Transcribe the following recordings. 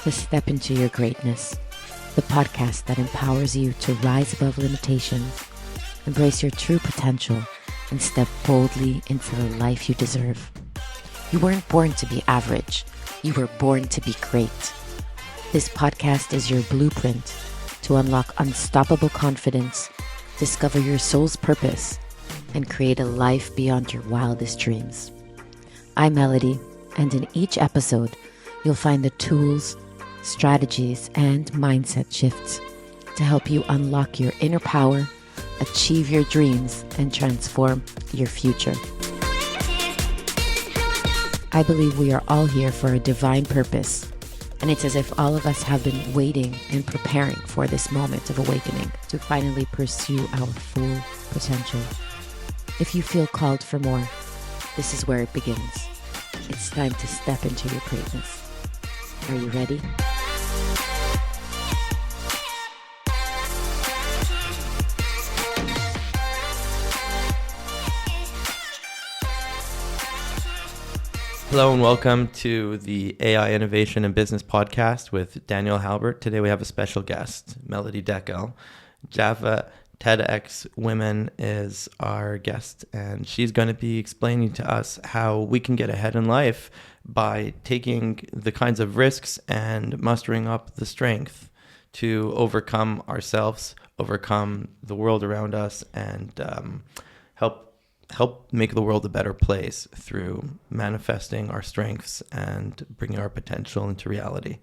to Step Into Your Greatness, the podcast that empowers you to rise above limitations, embrace your true potential, and step boldly into the life you deserve. You weren't born to be average. You were born to be great. This podcast is your blueprint to unlock unstoppable confidence, discover your soul's purpose, and create a life beyond your wildest dreams. I'm Melody, and in each episode, you'll find the tools, strategies, and mindset shifts to help you unlock your inner power, achieve your dreams, and transform your future. I believe we are all here for a divine purpose, and it's as if all of us have been waiting and preparing for this moment of awakening to finally pursue our full potential. If you feel called for more, this is where it begins. It's time to step into your greatness. Are you ready? Hello and welcome to the AI Innovation and Business Podcast with Daniel Halbert. Today we have a special guest, Melody Dekel. Java TEDx Women is our guest, and she's going to be explaining to us how we can get ahead in life by taking the kinds of risks and mustering up the strength to overcome ourselves, overcome the world around us, and help make the world a better place through manifesting our strengths and bringing our potential into reality.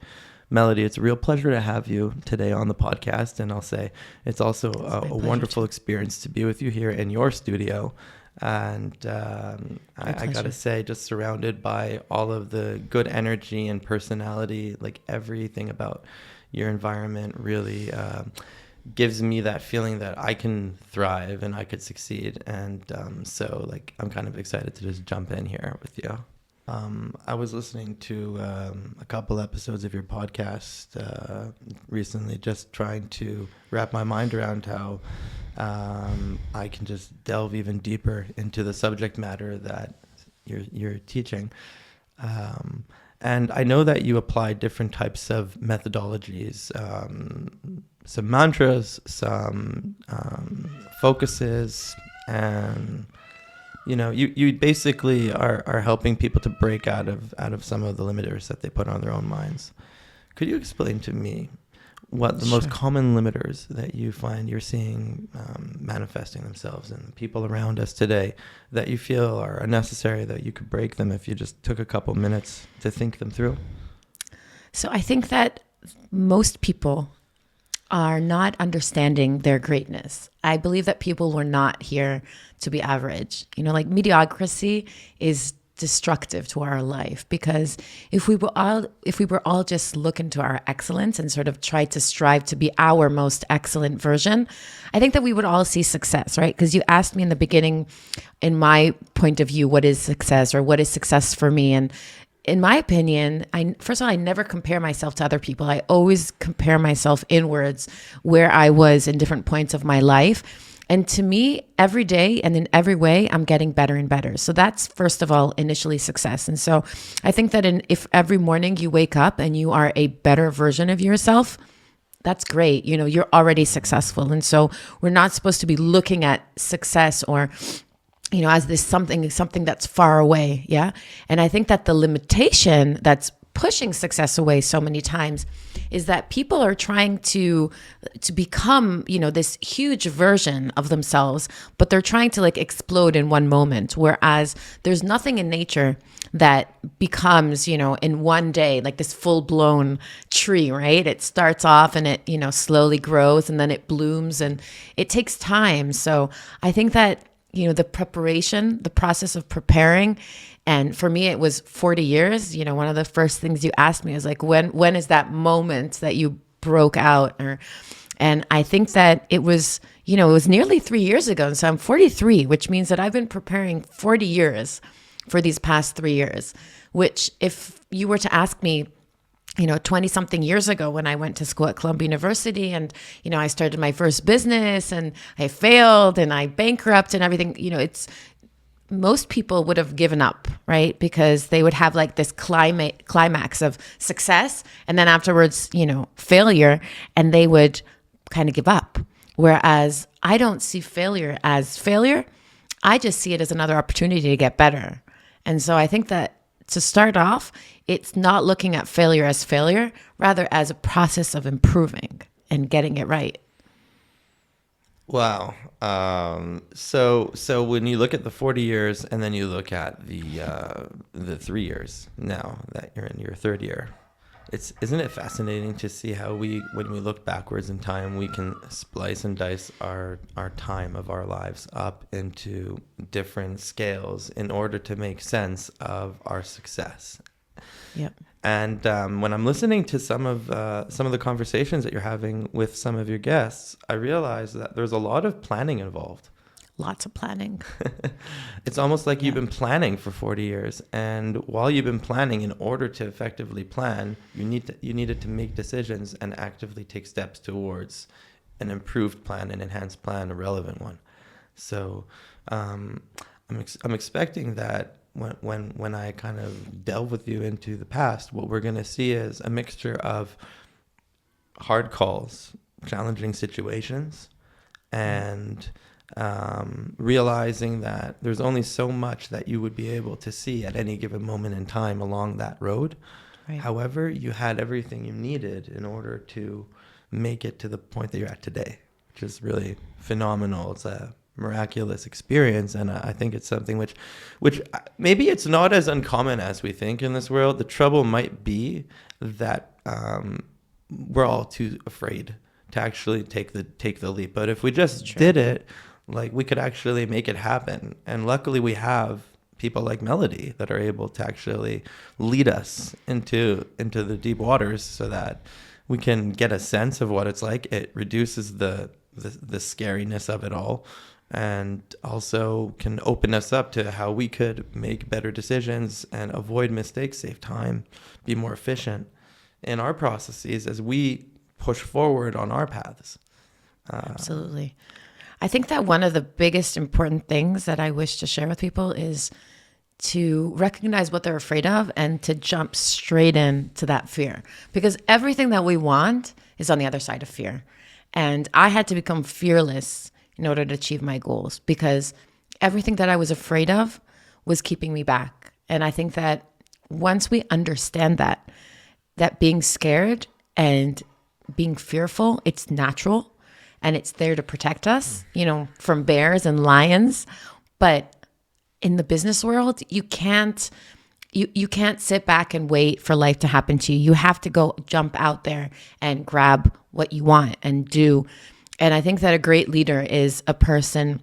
Melody, it's a real pleasure to have you today on the podcast, and I'll say it's also a wonderful experience to be with you here in your studio. And I gotta say, just surrounded by all of the good energy and personality, like everything about your environment really gives me that feeling that I can thrive and I could succeed. And so I'm kind of excited to just jump in here with you. I was listening to a couple episodes of your podcast recently, just trying to wrap my mind around how I can just delve even deeper into the subject matter that you're teaching. And I know that you apply different types of methodologies, some mantras, some focuses, and you basically are helping people to break out of some of the limiters that they put on their own minds. Could you explain to me what the most common limiters that you find you're seeing manifesting themselves in people around us today that you feel are unnecessary, that you could break them if you just took a couple minutes to think them through? So I think that most people are not understanding their greatness. I believe that people were not here to be average. Mediocrity is destructive to our life, because if we were all just look into our excellence and sort of try to strive to be our most excellent version, I think that we would all see success, right? Because you asked me in the beginning, in my point of view, what is success, or what is success for me? And in my opinion, first of all, I never compare myself to other people. I always compare myself inwards, where I was in different points of my life. And to me, every day and in every way, I'm getting better and better. So that's, first of all, initially success. And so I think that if every morning you wake up and you are a better version of yourself, that's great. You're already successful. And so we're not supposed to be looking at success or as this something that's far away. Yeah. And I think that the limitation that's pushing success away so many times is that people are trying to become, this huge version of themselves, but they're trying to explode in one moment. Whereas there's nothing in nature that becomes, in one day, like this full blown tree, right? It starts off and it, slowly grows, and then it blooms, and it takes time. So I think that the process of preparing, and for me, it was 40 years. One of the first things you asked me is when is that moment that you broke out? And I think that it was nearly 3 years ago. And so I'm 43, which means that I've been preparing 40 years for these past 3 years, which if you were to ask me, 20 something years ago when I went to school at Columbia University, and, I started my first business, and I failed and I bankrupted and everything, most people would have given up, right? Because they would have like this climax of success and then afterwards, failure, and they would kind of give up. Whereas I don't see failure as failure. I just see it as another opportunity to get better. And so I think that to start off, it's not looking at failure as failure, rather as a process of improving and getting it right. Wow. So when you look at the 40 years and then you look at the 3 years now that you're in your third year, isn't it fascinating to see how when we look backwards in time, we can splice and dice our time of our lives up into different scales in order to make sense of our success. Yep. And when I'm listening to some of the conversations that you're having with some of your guests, I realize that there's a lot of planning involved. Lots of planning. It's almost like you've been planning for 40 years. And while you've been planning, in order to effectively plan, you needed to make decisions and actively take steps towards an improved plan, an enhanced plan, a relevant one. So I'm expecting that when I kind of delve with you into the past, what we're going to see is a mixture of hard calls, challenging situations, and realizing that there's only so much that you would be able to see at any given moment in time along that road. Right. However, you had everything you needed in order to make it to the point that you're at today, which is really phenomenal. It's a miraculous experience, and I think it's something which maybe it's not as uncommon as we think in this world. The trouble might be that we're all too afraid to actually take the leap. But if we just did it, like, we could actually make it happen. And luckily we have people like Melody that are able to actually lead us into the deep waters so that we can get a sense of what it's like. It reduces the scariness of it all, and also can open us up to how we could make better decisions and avoid mistakes, save time, be more efficient in our processes as we push forward on our paths. Absolutely. I think that one of the biggest important things that I wish to share with people is to recognize what they're afraid of and to jump straight into that fear, because everything that we want is on the other side of fear. And I had to become fearless in order to achieve my goals, because everything that I was afraid of was keeping me back. And I think that once we understand that being scared and being fearful, it's natural and it's there to protect us, from bears and lions. But in the business world, you can't sit back and wait for life to happen to you. You have to go jump out there and grab what you want and do. And I think that a great leader is a person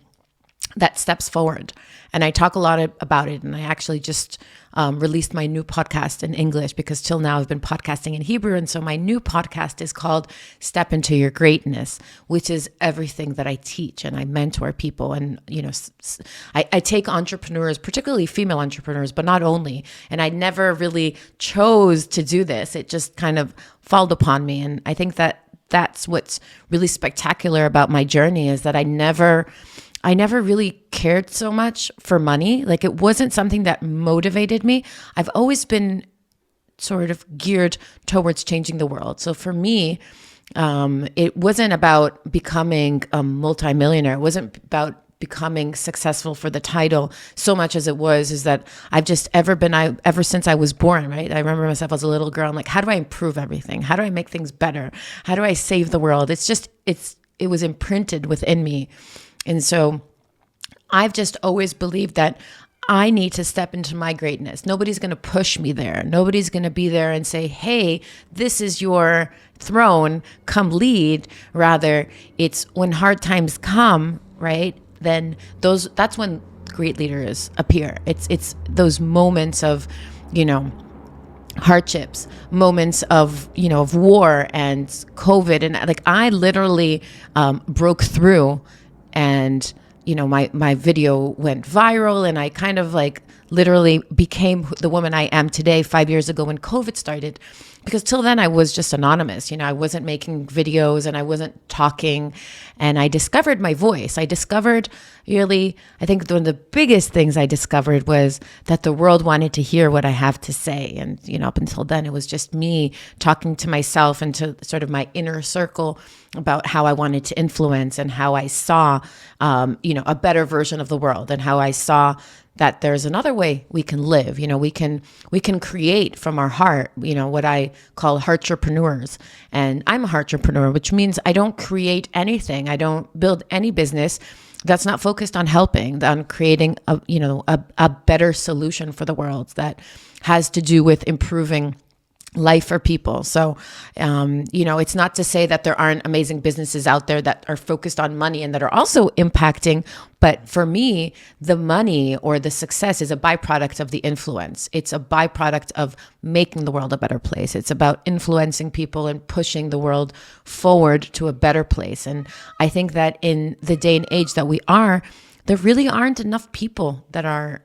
that steps forward. And I talk a lot about it. And I actually just released my new podcast in English, because till now I've been podcasting in Hebrew. And so my new podcast is called Step Into Your Greatness, which is everything that I teach, and I mentor people. And, I take entrepreneurs, particularly female entrepreneurs, but not only. And I never really chose to do this. It just kind of falled upon me. And I think that that's what's really spectacular about my journey, is that I never really cared so much for money. Like, it wasn't something that motivated me. I've always been sort of geared towards changing the world. So for me, it wasn't about becoming a multimillionaire. It wasn't about becoming successful for the title so much as it is that I've just ever since I was born, right? I remember myself as a little girl. I'm like, how do I improve everything? How do I make things better? How do I save the world? It was imprinted within me. And so I've just always believed that I need to step into my greatness. Nobody's going to push me there. Nobody's going to be there and say, hey, this is your throne, come lead. Rather, it's when hard times come, right? Then that's when great leaders appear. It's those moments of, hardships, moments of, of war and COVID. And like, I literally broke through, and my video went viral, and I kind of like literally became the woman I am today 5 years ago when COVID started. Because till then I was just anonymous, I wasn't making videos and I wasn't talking, and I discovered my voice. I discovered really, I think one of the biggest things I discovered was that the world wanted to hear what I have to say. And, up until then it was just me talking to myself and to sort of my inner circle about how I wanted to influence and how I saw, a better version of the world, and how I saw that there's another way we can live. We can create from our heart, what I call heartrepreneurs. And I'm a heartrepreneur, which means I don't create anything. I don't build any business that's not focused on helping, on creating a better solution for the world that has to do with improving life for people. So, it's not to say that there aren't amazing businesses out there that are focused on money and that are also impacting. But for me, the money or the success is a byproduct of the influence. It's a byproduct of making the world a better place. It's about influencing people and pushing the world forward to a better place. And I think that in the day and age that we are, there really aren't enough people that are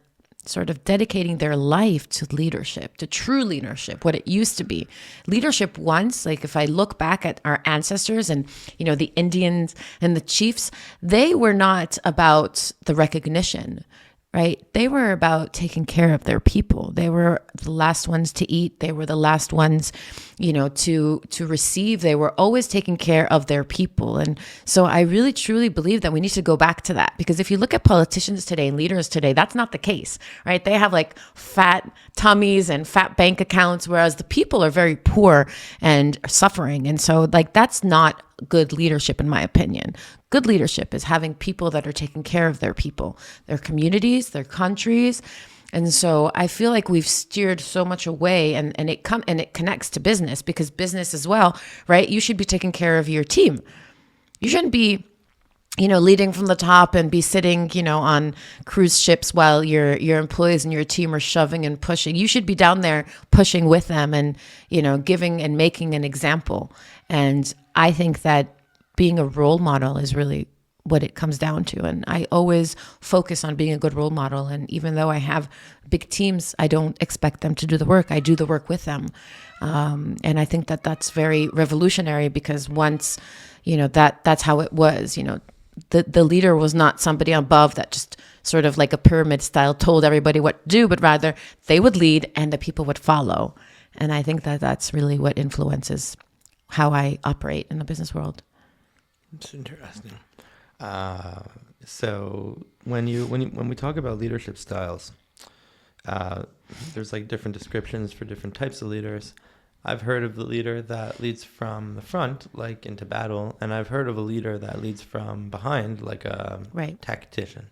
sort of dedicating their life to leadership, to true leadership, what it used to be. Leadership once, like if I look back at our ancestors and, the Indians and the chiefs, they were not about the recognition, right? They were about taking care of their people. They were the last ones to eat. They were the last ones, to receive. They were always taking care of their people. And so I really, truly believe that we need to go back to that, because if you look at politicians today and leaders today, that's not the case, right? They have like fat tummies and fat bank accounts, whereas the people are very poor and suffering. And so that's not good leadership, in my opinion. Good leadership is having people that are taking care of their people, their communities, their countries. And so I feel like we've steered so much away, and it connects to business, because business as well, right? You should be taking care of your team. You shouldn't be, leading from the top and be sitting, on cruise ships while your employees and your team are shoving and pushing. You should be down there pushing with them and, giving and making an example. And I think that being a role model is really what it comes down to. And I always focus on being a good role model. And even though I have big teams, I don't expect them to do the work. I do the work with them. And I think that that's very revolutionary, because once, that's how it was, the leader was not somebody above that just sort of like a pyramid style told everybody what to do, but rather they would lead and the people would follow. And I think that that's really what influences how I operate in the business world. It's interesting. So when we talk about leadership styles, there's like different descriptions for different types of leaders. I've heard of the leader that leads from the front, like into battle, and I've heard of a leader that leads from behind, like a tactician.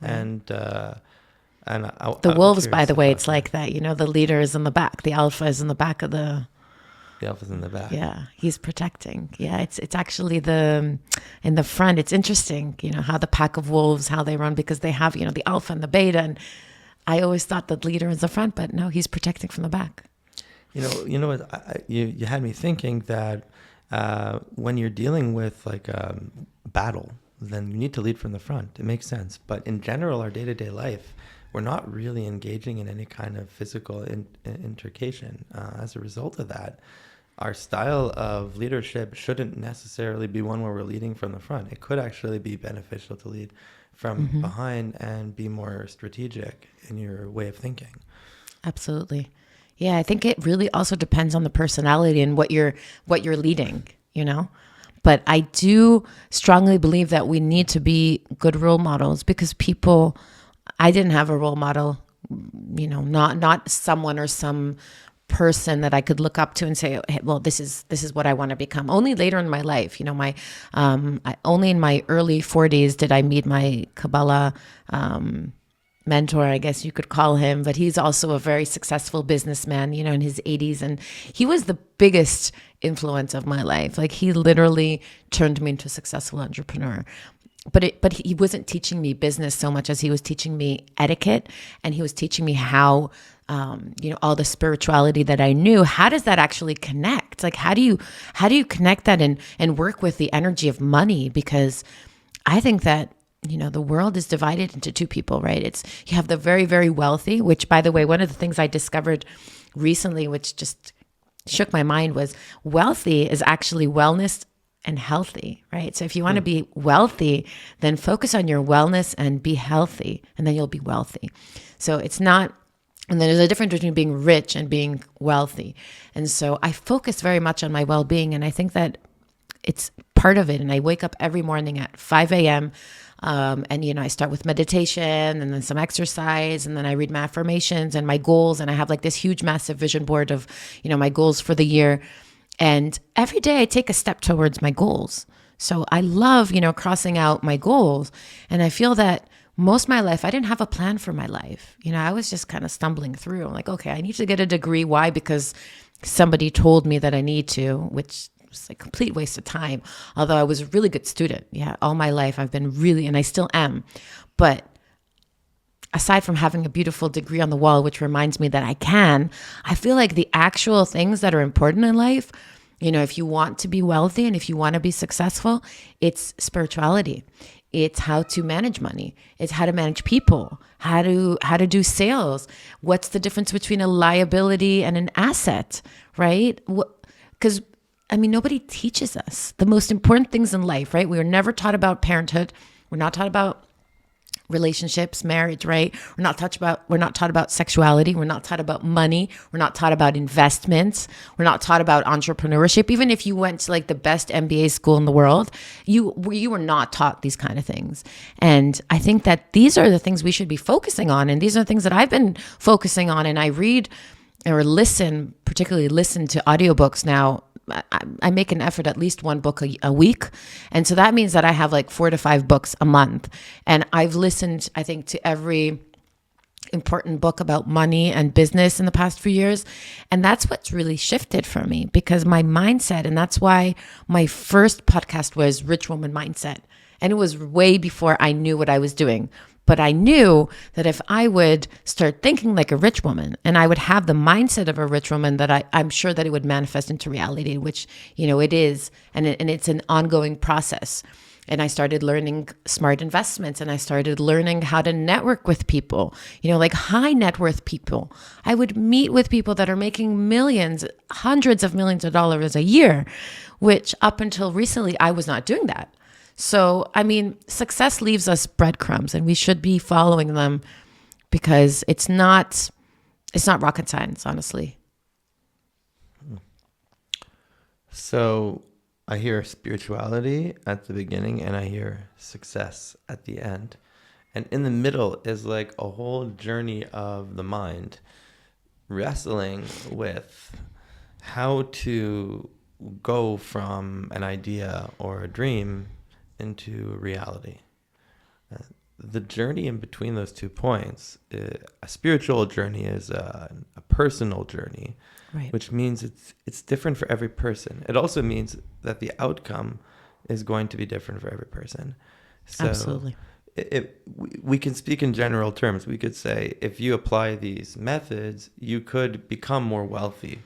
Right. And the wolves, by the way, it's like that. The leader is in the back. The alpha is in the back of the. The alpha's in the back. Yeah, he's protecting. Yeah, it's actually in the front. It's interesting, how the pack of wolves, how they run, because they have, the alpha and the beta. And I always thought the leader is the front, but no, he's protecting from the back. You know what? You had me thinking that when you're dealing with like battle, then you need to lead from the front. It makes sense. But in general, our day-to-day life, we're not really engaging in any kind of physical intercation. As a result of that, our style of leadership shouldn't necessarily be one where we're leading from the front. It could actually be beneficial to lead from behind and be more strategic in your way of thinking. Absolutely. Yeah, I think it really also depends on the personality and what you're leading, But I do strongly believe that we need to be good role models, because I didn't have a role model, not someone or some person that I could look up to and say, hey, well, this is what I want to become. Only later in my life, only in my early 40s did I meet my Kabbalah mentor, I guess you could call him, but he's also a very successful businessman, in his 80s. And he was the biggest influence of my life. Like, he literally turned me into a successful entrepreneur. But he wasn't teaching me business so much as he was teaching me etiquette, and he was teaching me how, all the spirituality that I knew. How does that actually connect? Like, how do you connect that and work with the energy of money? Because I think that the world is divided into two people, right? You have the very, very wealthy, which, by the way, one of the things I discovered recently, which just shook my mind, was wealthy is actually wellness and healthy, right? So if you want to be wealthy, then focus on your wellness and be healthy, and then you'll be wealthy. So it's not, and then there's a difference between being rich and being wealthy. And so I focus very much on my well-being, and I think that it's part of it. And I wake up every morning at 5 a.m. And, I start with meditation and then some exercise, and then I read my affirmations and my goals. And I have like this huge, massive vision board of, my goals for the year. And every day I take a step towards my goals. So I love, crossing out my goals. And I feel that most of my life, I didn't have a plan for my life. I was just kind of stumbling through. I'm like, okay, I need to get a degree. Why? Because somebody told me that I need to, which was a complete waste of time. Although I was a really good student. Yeah, all my life I've been really, and I still am. But aside from having a beautiful degree on the wall, which reminds me that I feel like the actual things that are important in life, if you want to be wealthy and if you want to be successful, it's spirituality. It's how to manage money. It's how to manage people, how to do sales. What's the difference between a liability and an asset, right? Because nobody teaches us the most important things in life, right? We were never taught about parenthood. We're not taught about relationships, marriage, right? We're not taught about sexuality. We're not taught about money. We're not taught about investments. We're not taught about entrepreneurship. Even if you went to like the best MBA school in the world, you were not taught these kind of things. And I think that these are the things we should be focusing on. And these are the things that I've been focusing on. And I read or particularly listen to audiobooks now. I make an effort, at least one book a week. And so that means that I have like 4 to 5 books a month. And I've listened, I think, to every important book about money and business in the past few years. And that's what's really shifted for me, because my mindset, and that's why my first podcast was Rich Woman Mindset. And it was way before I knew what I was doing. But I knew that if I would start thinking like a rich woman, and I would have the mindset of a rich woman, that I'm sure that it would manifest into reality, which, it is. And it's an ongoing process. And I started learning smart investments, and I started learning how to network with people, like high net worth people. I would meet with people that are making millions, hundreds of millions of dollars a year, which up until recently, I was not doing that. So, success leaves us breadcrumbs, and we should be following them, because it's not rocket science, honestly. So I hear spirituality at the beginning and I hear success at the end. And in the middle is like a whole journey of the mind wrestling with how to go from an idea or a dream into reality. The journey in between those 2 points, a spiritual journey is a personal journey, right, which means it's different for every person. It also means that the outcome is going to be different for every person. So absolutely. We can speak in general terms. We could say if you apply these methods, you could become more wealthy.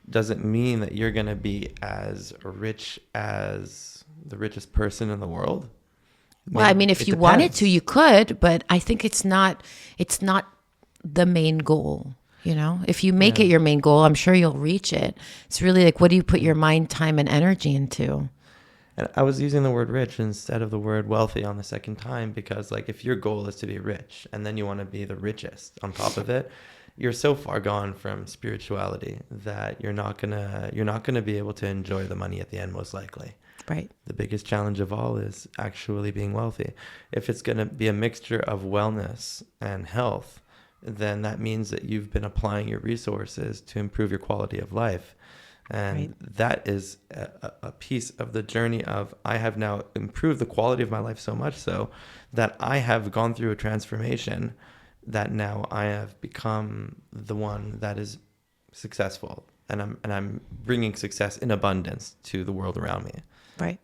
Doesn't mean that you're going to be as rich as the richest person in the world. Well, if you wanted to, you could, but I think it's not the main goal. If you make it your main goal, I'm sure you'll reach it. It's really like, what do you put your mind, time, and energy into? And I was using the word rich instead of the word wealthy on the second time, because like if your goal is to be rich and then you want to be the richest on top of it, you're so far gone from spirituality that you're not gonna be able to enjoy the money at the end, most likely. Right. The biggest challenge of all is actually being wealthy. If it's going to be a mixture of wellness and health, then that means that you've been applying your resources to improve your quality of life. And right, that is a piece of the journey of, I have now improved the quality of my life so much so that I have gone through a transformation that now I have become the one that is successful. And I'm bringing success in abundance to the world around me. Right.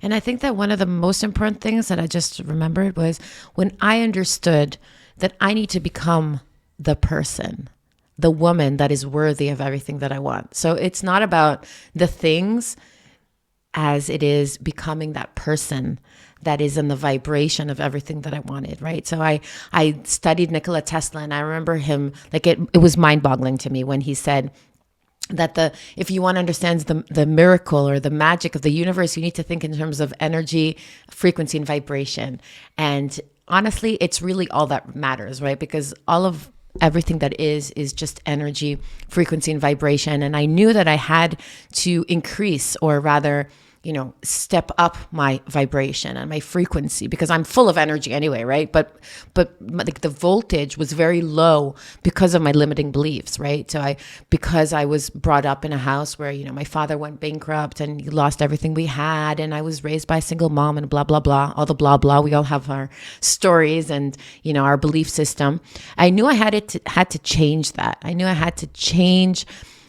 And I think that one of the most important things that I just remembered was when I understood that I need to become the person, the woman that is worthy of everything that I want. So it's not about the things as it is becoming that person that is in the vibration of everything that I wanted, right? So I studied Nikola Tesla, and I remember him, like it was mind-boggling to me when he said that if you want to understand the miracle or the magic of the universe, you need to think in terms of energy, frequency, and vibration. And honestly, it's really all that matters, right? Because all of everything that is just energy, frequency, and vibration. And I knew that I had to increase, or rather, step up my vibration and my frequency, because I'm full of energy anyway, right? But like the voltage was very low because of my limiting beliefs, right? So because I was brought up in a house where, my father went bankrupt and he lost everything we had, and I was raised by a single mom and blah, blah, blah, all the blah, blah. We all have our stories and, our belief system. I knew I had to change that. I knew I had to change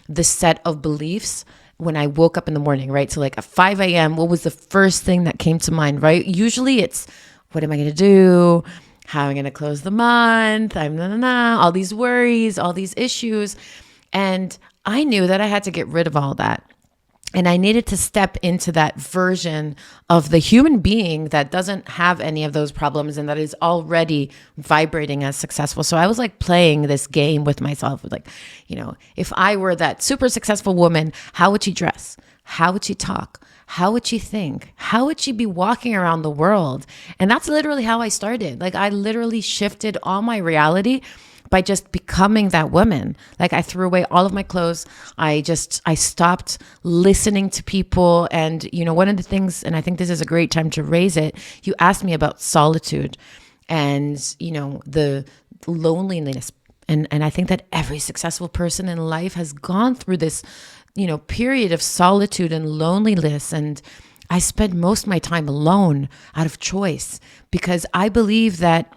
the set of beliefs when I woke up in the morning, right? So like at 5 a.m., what was the first thing that came to mind, right? Usually it's, what am I going to do? How am I going to close the month? All these worries, all these issues. And I knew that I had to get rid of all that. And I needed to step into that version of the human being that doesn't have any of those problems and that is already vibrating as successful. So I was like playing this game with myself. Like, if I were that super successful woman, how would she dress? How would she talk? How would she think? How would she be walking around the world? And that's literally how I started. Like I literally shifted all my reality by just becoming that woman. Like I threw away all of my clothes. I stopped listening to people. And, one of the things, and I think this is a great time to raise it, you asked me about solitude and, the loneliness. And I think that every successful person in life has gone through this, period of solitude and loneliness. And I spend most of my time alone out of choice, because I believe that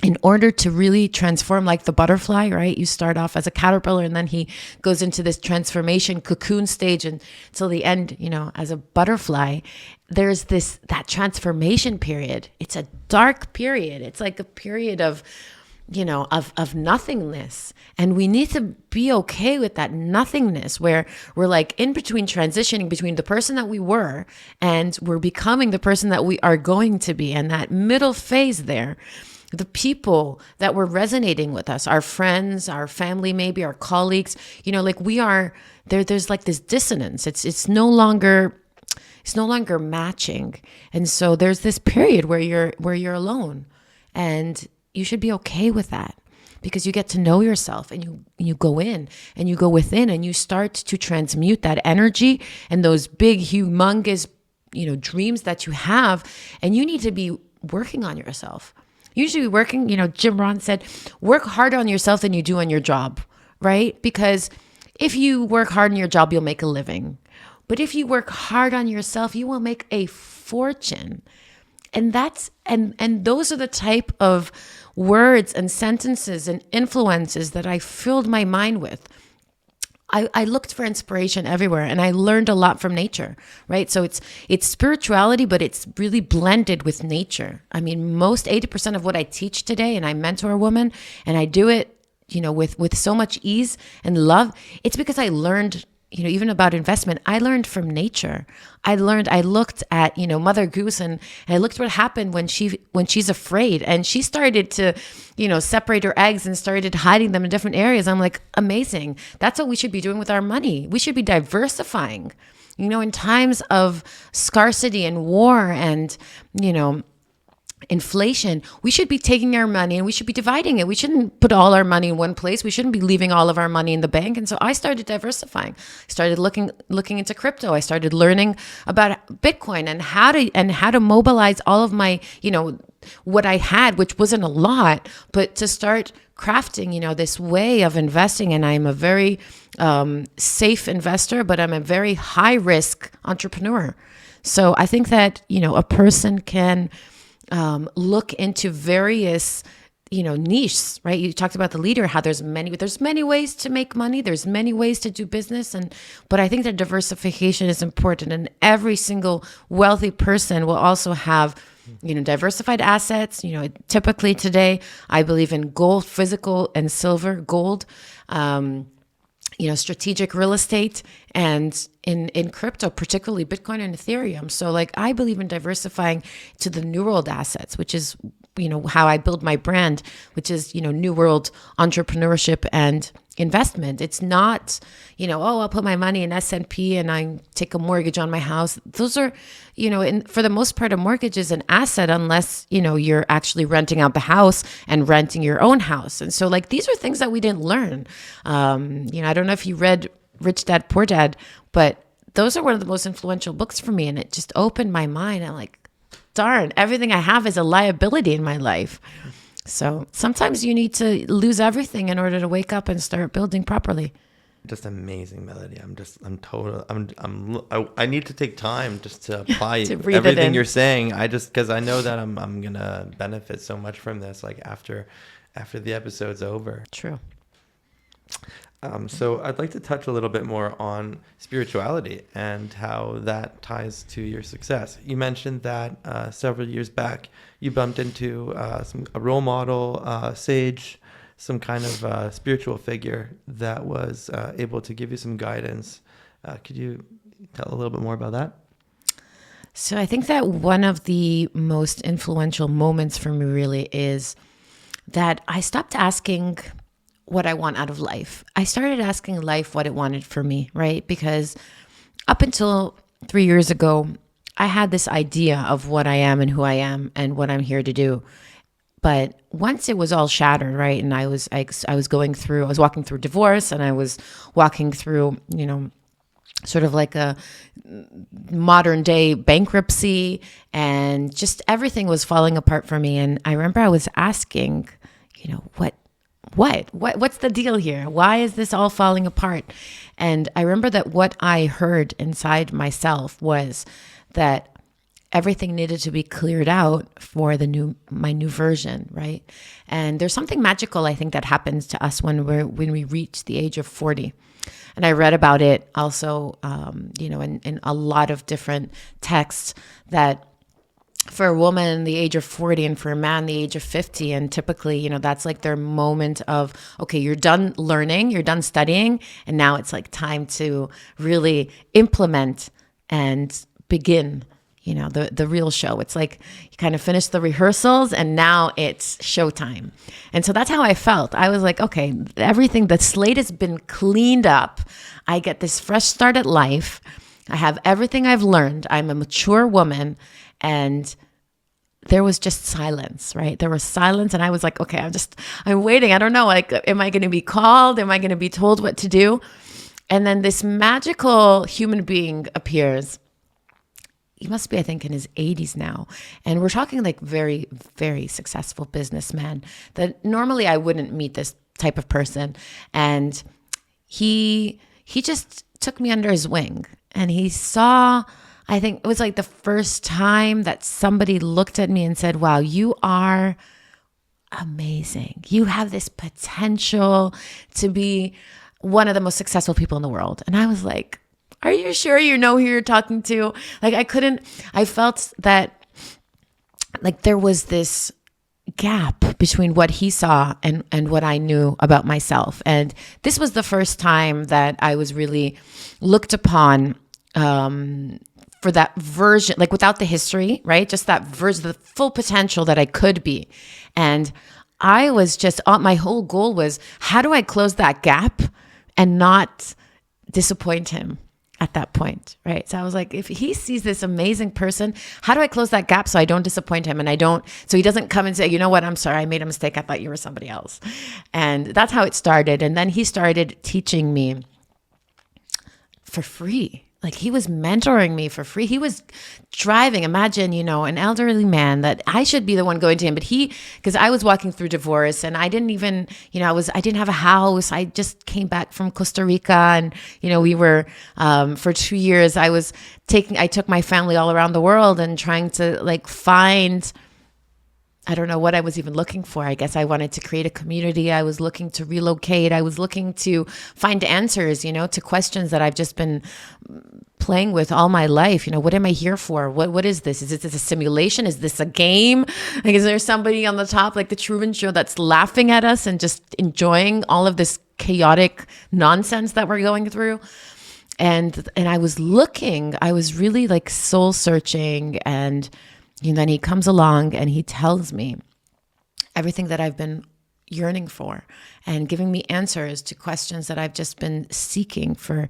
in order to really transform, like the butterfly, right? You start off as a caterpillar and then he goes into this transformation cocoon stage until the end, as a butterfly. There's that transformation period. It's a dark period. It's like a period of nothingness. And we need to be okay with that nothingness, where we're like in between, transitioning between the person that we were and we're becoming the person that we are going to be. And that middle phase there, the people that were resonating with us, our friends, our family, maybe our colleagues, like we are there. There's like this dissonance. It's no longer matching. And so there's this period where you're alone, and you should be okay with that, because you get to know yourself, and you go in and you go within and you start to transmute that energy and those big, humongous, dreams that you have. And you need to be working on yourself. You should be working, Jim Rohn said, work harder on yourself than you do on your job, right? Because if you work hard on your job, you'll make a living. But if you work hard on yourself, you will make a fortune. And those are the type of words and sentences and influences that I filled my mind with. I looked for inspiration everywhere, and I learned a lot from nature, right? So it's spirituality, but it's really blended with nature. I mean, most 80% of what I teach today, and I mentor a woman, and I do it, with so much ease and love. It's because I learned, even about investment, I learned from nature. I looked at, Mother Goose, and I looked what happened when she's afraid, and she started to, separate her eggs and started hiding them in different areas. I'm like, amazing. That's what we should be doing with our money. We should be diversifying, in times of scarcity and war and, inflation. We should be taking our money and we should be dividing it. We shouldn't put all our money in one place. We shouldn't be leaving all of our money in the bank. And so I started diversifying. I started looking into crypto. I started learning about Bitcoin and how to mobilize all of my, what I had, which wasn't a lot, but to start crafting, this way of investing. And I'm a very safe investor, but I'm a very high risk entrepreneur. So I think that, a person can look into various, niches, right? You talked about the leader, how there's many ways to make money. There's many ways to do business. But I think that diversification is important, and every single wealthy person will also have, diversified assets. Typically today, I believe in gold, physical and silver. Gold, strategic real estate and in crypto, particularly Bitcoin and Ethereum. So like I believe in diversifying to the new world assets, which is, how I build my brand, which is, new world entrepreneurship and investment. It's not, I'll put my money in S&P and I take a mortgage on my house. Those are, for the most part, a mortgage is an asset unless, you're actually renting out the house and renting your own house. And so like, these are things that we didn't learn. I don't know if you read Rich Dad, Poor Dad, but those are one of the most influential books for me. And it just opened my mind. I'm like, darn, everything I have is a liability in my life. So sometimes you need to lose everything in order to wake up and start building properly. Just amazing, Melody. I need to take time just to apply to everything you're saying. Because I know that I'm going to benefit so much from this, like after the episode's over. True. So I'd like to touch a little bit more on spirituality and how that ties to your success. You mentioned that several years back you bumped into a role model, sage, some kind of spiritual figure that was able to give you some guidance. Could you tell a little bit more about that? So I think that one of the most influential moments for me really is that I stopped asking what I want out of life. I started asking life what it wanted for me, right? Because up until 3 years ago, I had this idea of what I am and who I am and what I'm here to do. But once it was all shattered, right? And I was walking through divorce, and I was walking through, sort of like a modern day bankruptcy, and just everything was falling apart for me. And I remember I was asking, what's the deal here? Why is this all falling apart? And I remember that what I heard inside myself was that everything needed to be cleared out for my new version, right? And there's something magical, I think, that happens to us when we reach the age of 40. And I read about it also, in a lot of different texts, that for a woman the age of 40 and for a man the age of 50, and typically, that's like their moment of, okay, you're done learning, you're done studying, and now it's like time to really implement and begin, the real show. It's like you kind of finish the rehearsals and now it's showtime. And so that's how I felt. I was like, okay, the slate has been cleaned up. I get this fresh start at life. I have everything I've learned. I'm a mature woman. And there was just silence, right? There was silence. And I was like, okay, I'm waiting. I don't know. Like, am I going to be called? Am I going to be told what to do? And then this magical human being appears. He must be, I think, in his 80s now. And we're talking like very, very successful businessman that normally I wouldn't meet this type of person. And he just took me under his wing, and he saw, I think it was like the first time that somebody looked at me and said, wow, you are amazing. You have this potential to be one of the most successful people in the world. And I was like, are you sure you know who you're talking to? Like I felt that like there was this gap between what he saw and what I knew about myself. And this was the first time that I was really looked upon for that version, like without the history, right? Just that version, the full potential that I could be. And I was just, my whole goal was, how do I close that gap and not disappoint him at that point, right? So I was like, if he sees this amazing person, how do I close that gap so I don't disappoint him, and so he doesn't come and say, you know what, I'm sorry, I made a mistake. I thought you were somebody else. And that's how it started. And then he started teaching me for free. Like he was mentoring me for free. He was driving, imagine, an elderly man that I should be the one going to him. But because I was walking through divorce, and I didn't even, I didn't have a house. I just came back from Costa Rica, and, we were, for 2 years, I took my family all around the world and trying to like find, I don't know what I was even looking for. I guess I wanted to create a community. I was looking to relocate. I was looking to find answers, to questions that I've just been playing with all my life. What am I here for? What is this? Is this a simulation? Is this a game? Like, is there somebody on the top, like the Truman Show, that's laughing at us and just enjoying all of this chaotic nonsense that we're going through. And I was really like soul searching. And then he comes along and he tells me everything that I've been yearning for and giving me answers to questions that I've just been seeking for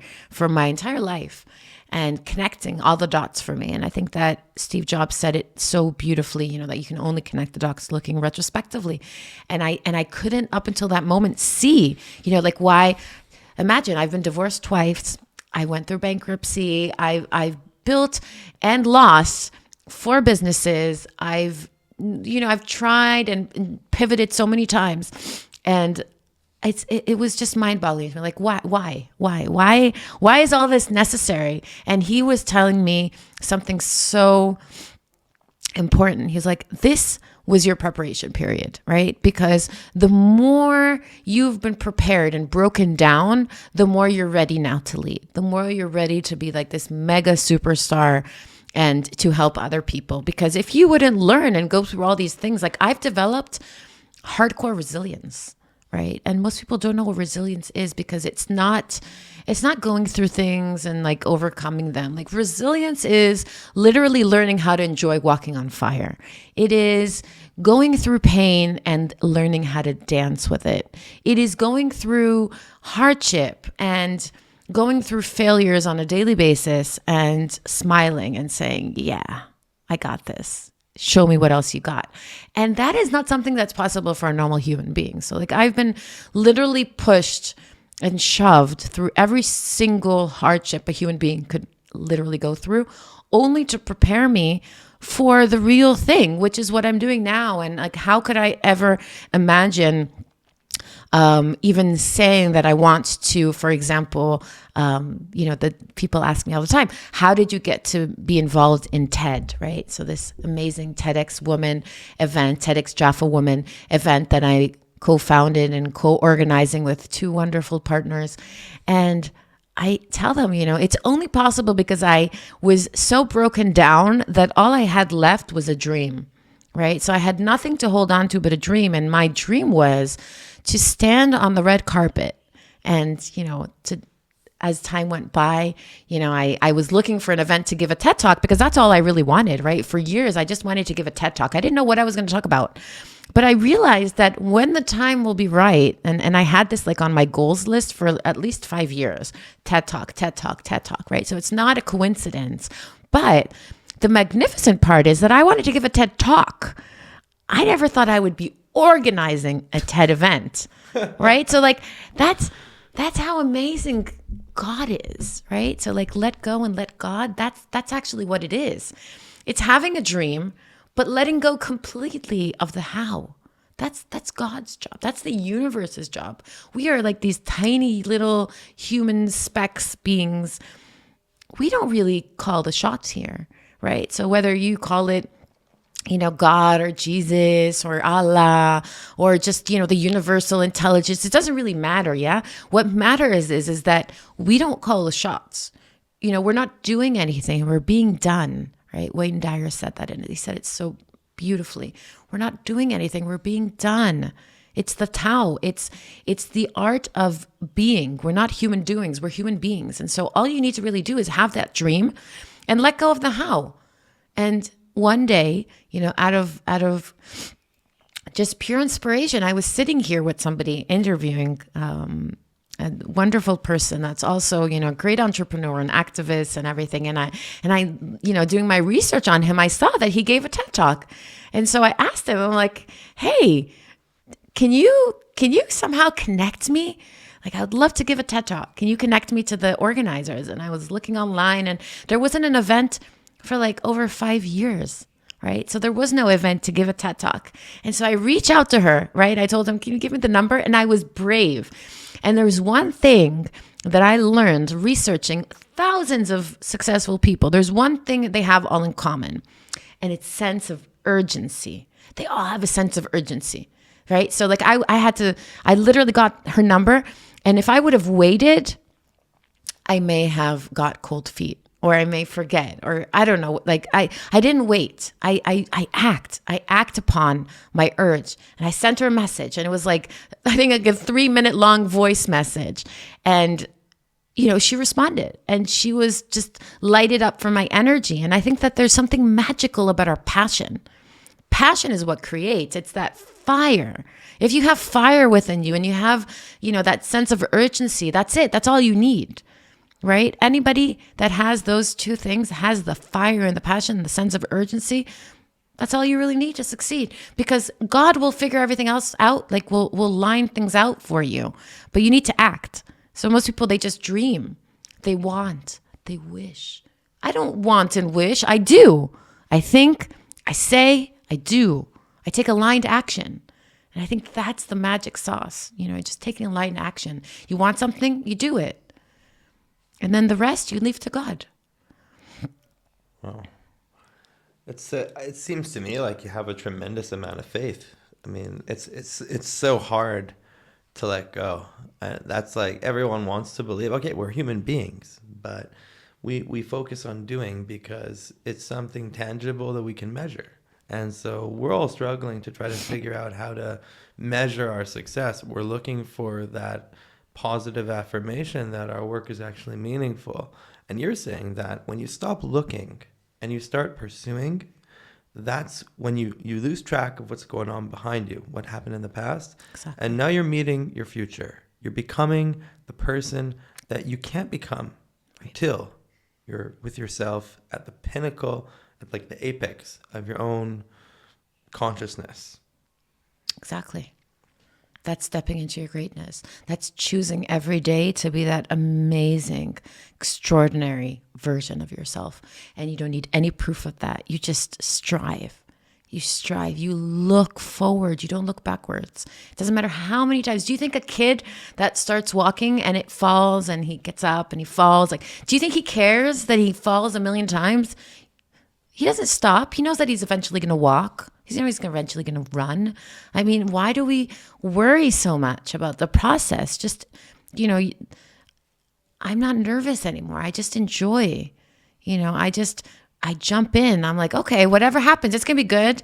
my entire life, and connecting all the dots for me. And I think that Steve Jobs said it so beautifully, that you can only connect the dots looking retrospectively. And I couldn't up until that moment see, like why. Imagine, I've been divorced twice. I went through bankruptcy. I've built and lost 4 businesses. I've tried and pivoted so many times, and it was just mind-boggling. Like, why is all this necessary? And he was telling me something so important. He's like, this was your preparation period, right? Because the more you've been prepared and broken down, the more you're ready now to lead, the more you're ready to be like this mega superstar and to help other people. Because if you wouldn't learn and go through all these things, like I've developed hardcore resilience, right? And most people don't know what resilience is, because it's not going through things and like overcoming them. Like resilience is literally learning how to enjoy walking on fire. It is going through pain and learning how to dance with it. It is going through hardship and going through failures on a daily basis and smiling and saying, yeah, I got this. Show me what else you got. And that is not something that's possible for a normal human being. So like I've been literally pushed and shoved through every single hardship a human being could literally go through, only to prepare me for the real thing, which is what I'm doing now. And like, how could I ever imagine even saying that I want to, for example, the people ask me all the time, how did you get to be involved in TED, right? So this amazing TEDx Woman event, TEDx Jaffa Woman event that I co-founded and co-organizing with 2 wonderful partners. And I tell them, it's only possible because I was so broken down that all I had left was a dream, right? So I had nothing to hold on to but a dream. And my dream was to stand on the red carpet and, as time went by, I was looking for an event to give a TED Talk, because that's all I really wanted, right? For years, I just wanted to give a TED Talk. I didn't know what I was going to talk about. But I realized that when the time will be right, and I had this like on my goals list for at least 5 years, TED Talk, TED Talk, TED Talk, right? So it's not a coincidence. But the magnificent part is that I wanted to give a TED Talk. I never thought I would be organizing a TED event, right? So like that's how amazing God is, right? So like let go and let God, that's actually what it is. It's having a dream, but letting go completely of the how. That's God's job. That's the universe's job. We are like these tiny little human specks beings. We don't really call the shots here, right? So whether you call it, God or Jesus or Allah or just, the universal intelligence, it doesn't really matter, yeah? What matters is that we don't call the shots. We're not doing anything. We're being done, right? Wayne Dyer said that, and he said it so beautifully. We're not doing anything. We're being done. It's the Tao. It's the art of being. We're not human doings. We're human beings. And so all you need to really do is have that dream and let go of the how. And one day, out of just pure inspiration, I was sitting here with somebody interviewing a wonderful person that's also, a great entrepreneur and activist and everything. And I, doing my research on him, I saw that he gave a TED Talk. And so I asked him, I'm like, hey, can you somehow connect me? Like, I would love to give a TED Talk. Can you connect me to the organizers? And I was looking online, and there wasn't an event for like over 5 years, right? So there was no event to give a TED Talk. And so I reached out to her, right? I told him, can you give me the number? And I was brave. And there's one thing that I learned researching thousands of successful people. There's one thing that they have all in common, and it's sense of urgency. They all have a sense of urgency, right? So like I literally got her number, and if I would have waited, I may have got cold feet. or I may forget, or I don't know. Like I didn't wait. I act upon my urge, and I sent her a message, and it was like, I think like a 3-minute long voice message. And, she responded, and she was just lighted up from my energy. And I think that there's something magical about our passion. Passion is what creates. It's that fire. If you have fire within you and you have, that sense of urgency, that's it. That's all you need. Right? Anybody that has those two things, has the fire and the passion, the sense of urgency, that's all you really need to succeed, because God will figure everything else out. Like we'll line things out for you, but you need to act. So most people, they just dream, they want, they wish. I don't want and wish. I do. I think, I say, I do. I take aligned action. And I think that's the magic sauce, just taking aligned action. You want something, you do it. And then the rest you leave to God. Wow. It seems to me like you have a tremendous amount of faith. I mean, it's so hard to let go. That's like, everyone wants to believe, okay, we're human beings, but we focus on doing because it's something tangible that we can measure. And so we're all struggling to try to figure out how to measure our success. We're looking for that positive affirmation that our work is actually meaningful. And you're saying that when you stop looking and you start pursuing, that's when you lose track of what's going on behind you, what happened in the past. Exactly. And now you're meeting your future. You're becoming the person that you can't become until you're with yourself at the pinnacle, at like the apex of your own consciousness. Exactly. That's stepping into your greatness. That's choosing every day to be that amazing, extraordinary version of yourself. And you don't need any proof of that. You just strive. You strive. You look forward. You don't look backwards. It doesn't matter how many times. Do you think a kid that starts walking and it falls and he gets up and he falls, do you think he cares that he falls a million times? He doesn't stop. He knows that he's eventually going to walk. He's eventually going to run. I mean, why do we worry so much about the process? Just, I'm not nervous anymore. I just enjoy, I jump in. I'm like, okay, whatever happens, it's going to be good.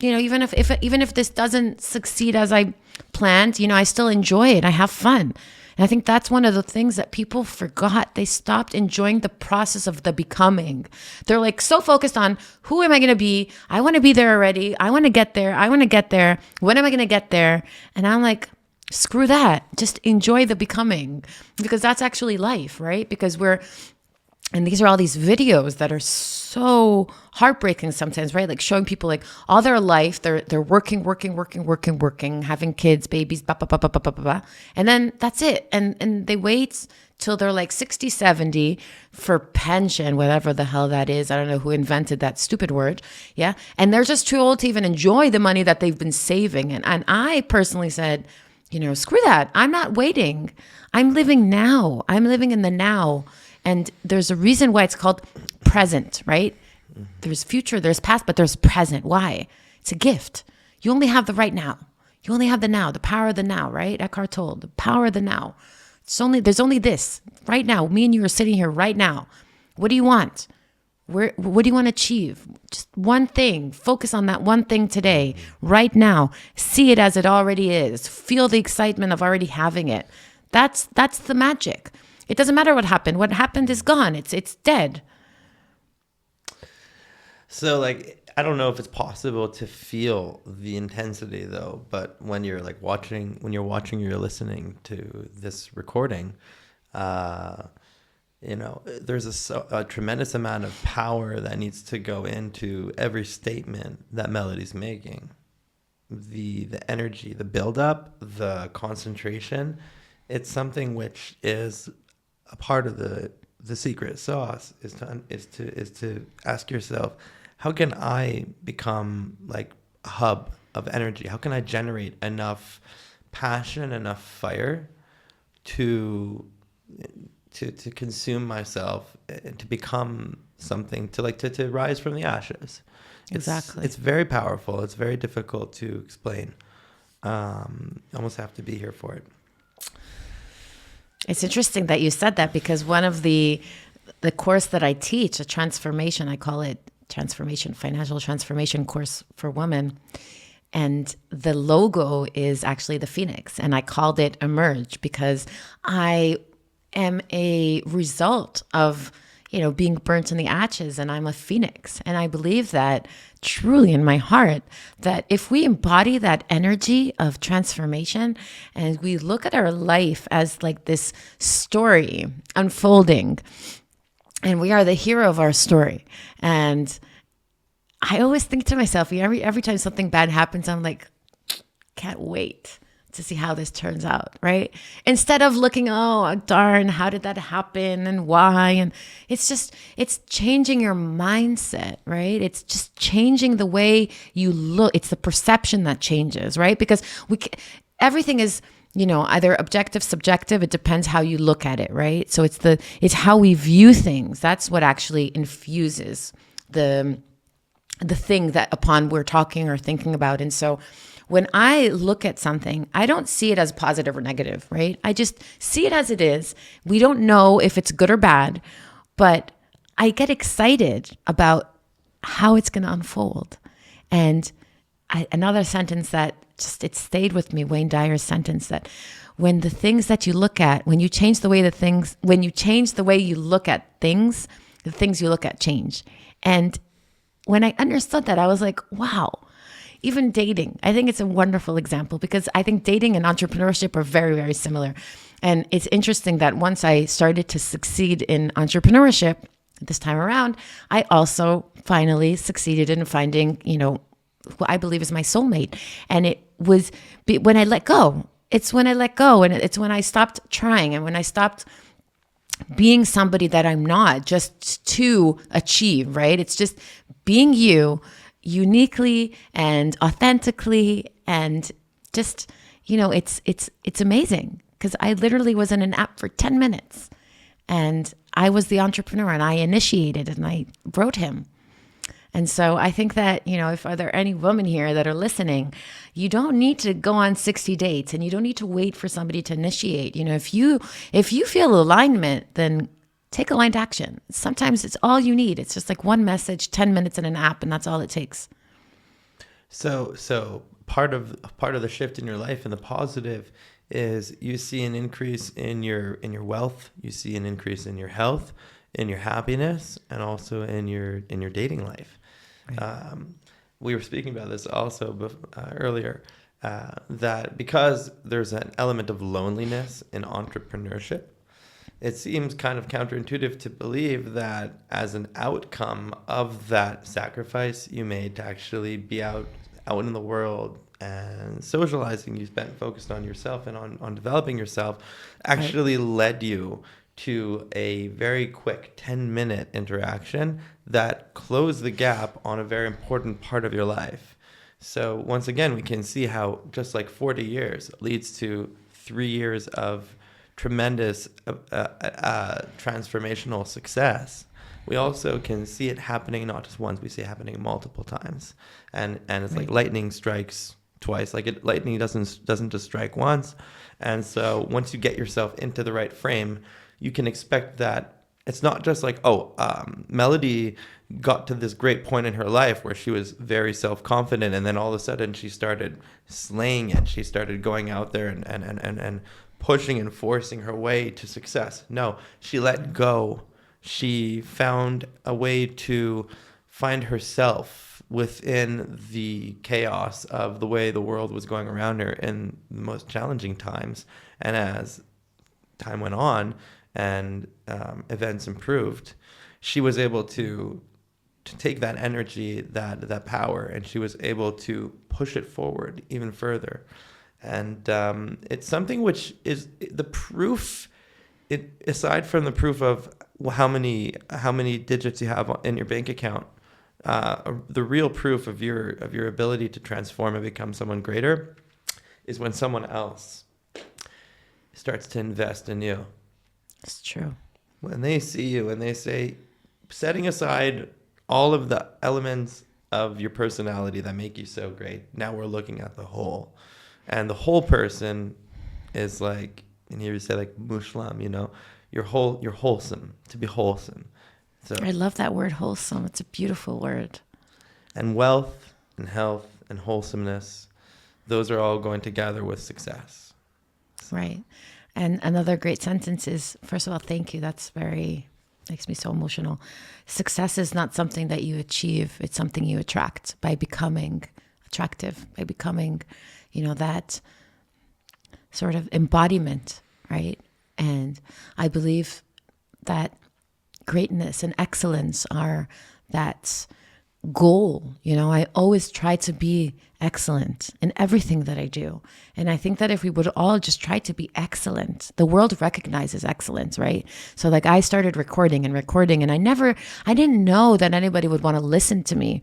Even if this doesn't succeed as I planned, I still enjoy it. I have fun. And I think that's one of the things that people forgot. They stopped enjoying the process of the becoming. They're like so focused on, who am I going to be? I want to be there already. I want to get there. I want to get there. When am I going to get there? And I'm like, screw that. Just enjoy the becoming, because that's actually life, right? Because and these are all these videos that are so heartbreaking sometimes, right? Like showing people like all their life, they're working, having kids, babies, blah, blah, blah, blah, blah, blah, blah. And then that's it. And they wait till they're like 60, 70 for pension, whatever the hell that is. I don't know who invented that stupid word. Yeah. And they're just too old to even enjoy the money that they've been saving. And I personally said, screw that. I'm not waiting. I'm living now. I'm living in the now. And there's a reason why it's called present, right? There's future, there's past, but there's present. Why? It's a gift. You only have the right now. You only have the now, the power of the now, right? Eckhart Tolle, the power of the now. There's only this right now. Me and you are sitting here right now. What do you want? What do you want to achieve? Just one thing. Focus on that one thing today, right now. See it as it already is. Feel the excitement of already having it. That's the magic. It doesn't matter what happened. What happened is gone. It's dead. So I don't know if it's possible to feel the intensity though, but when you're watching, you're listening to this recording, there's a tremendous amount of power that needs to go into every statement that Melody's making. The energy, the buildup, the concentration, it's something which is a part of the secret sauce is to ask yourself, how can I become like a hub of energy? How can I generate enough passion, enough fire to consume myself and to become something, to rise from the ashes? Exactly. It's very powerful. It's very difficult to explain. Almost have to be here for it. It's interesting that you said that, because one of the the course that I teach, a transformation, I call it transformation, financial transformation course for women. And the logo is actually the phoenix. And I called it Emerge because I am a result of, being burnt in the ashes, and I'm a phoenix. And I believe that truly in my heart that if we embody that energy of transformation and we look at our life as like this story unfolding, and we are the hero of our story. And I always think to myself, every time something bad happens, I'm like, can't wait to see how this turns out, right? Instead of looking, oh, darn, how did that happen and why? And it's changing your mindset, right? It's just changing the way you look. It's the perception that changes, right? Because everything is, either objective, subjective. It depends how you look at it, right? So it's how we view things. That's what actually infuses the thing that upon we're talking or thinking about. And so when I look at something, I don't see it as positive or negative, right? I just see it as it is. We don't know if it's good or bad, but I get excited about how it's going to unfold. And another sentence that it stayed with me, Wayne Dyer's sentence, that when the things that you look at, when you change the way you look at things, the things you look at change. And when I understood that, I was like, wow. Even dating, I think it's a wonderful example because I think dating and entrepreneurship are very, very similar. And it's interesting that once I started to succeed in entrepreneurship this time around, I also finally succeeded in finding, who I believe is my soulmate. And it was when I let go. It's when I let go, and it's when I stopped trying, and when I stopped being somebody that I'm not just to achieve, right? It's just being you, uniquely and authentically, and just it's amazing because I literally was in an app for 10 minutes and I was the entrepreneur and I initiated and I wrote him. And so I think that, if are there any women here that are listening, you don't need to go on 60 dates and you don't need to wait for somebody to initiate. If you feel alignment, then take aligned action. Sometimes it's all you need. It's just like one message, 10 minutes in an app, and that's all it takes. So part of the shift in your life and the positive is you see an increase in your wealth, you see an increase in your health, in your happiness, and also in your dating life. Right. We were speaking about this also earlier, that because there's an element of loneliness in entrepreneurship, it seems kind of counterintuitive to believe that as an outcome of that sacrifice you made to actually be out in the world and socializing, you spent focused on yourself and on developing yourself, actually led you to a very quick 10-minute interaction that closed the gap on a very important part of your life. So once again, we can see how just like 40 years leads to 3 years of tremendous transformational success. We also can see it happening not just once, we see it happening multiple times. And it's like lightning strikes twice. Like lightning doesn't just strike once. And so once you get yourself into the right frame, you can expect that it's not just like, Melody got to this great point in her life where she was very self-confident, and then all of a sudden she started slaying it. She started going out there and pushing and forcing her way to success. No, she let go. She found a way to find herself within the chaos of the way the world was going around her in the most challenging times. And as time went on and events improved, she was able to take that energy, that power, and she was able to push it forward even further. And it's something which is the proof. Aside from the proof of how many digits you have in your bank account, the real proof of your ability to transform and become someone greater is when someone else starts to invest in you. It's true. When they see you and they say, setting aside all of the elements of your personality that make you so great, now we're looking at the whole. And the whole person is like, and here you say like mushlam, you're wholesome, to be wholesome. So, I love that word, wholesome. It's a beautiful word. and wealth and health and wholesomeness, those are all going together with success. Right. And another great sentence is, first of all, thank you. That's makes me so emotional. Success is not something that you achieve. It's something you attract by becoming attractive, by becoming, that sort of embodiment, right? And I believe that greatness and excellence are that goal. I always try to be excellent in everything that I do. And I think that if we would all just try to be excellent, the world recognizes excellence, right? So like I started recording, and I didn't know that anybody would want to listen to me.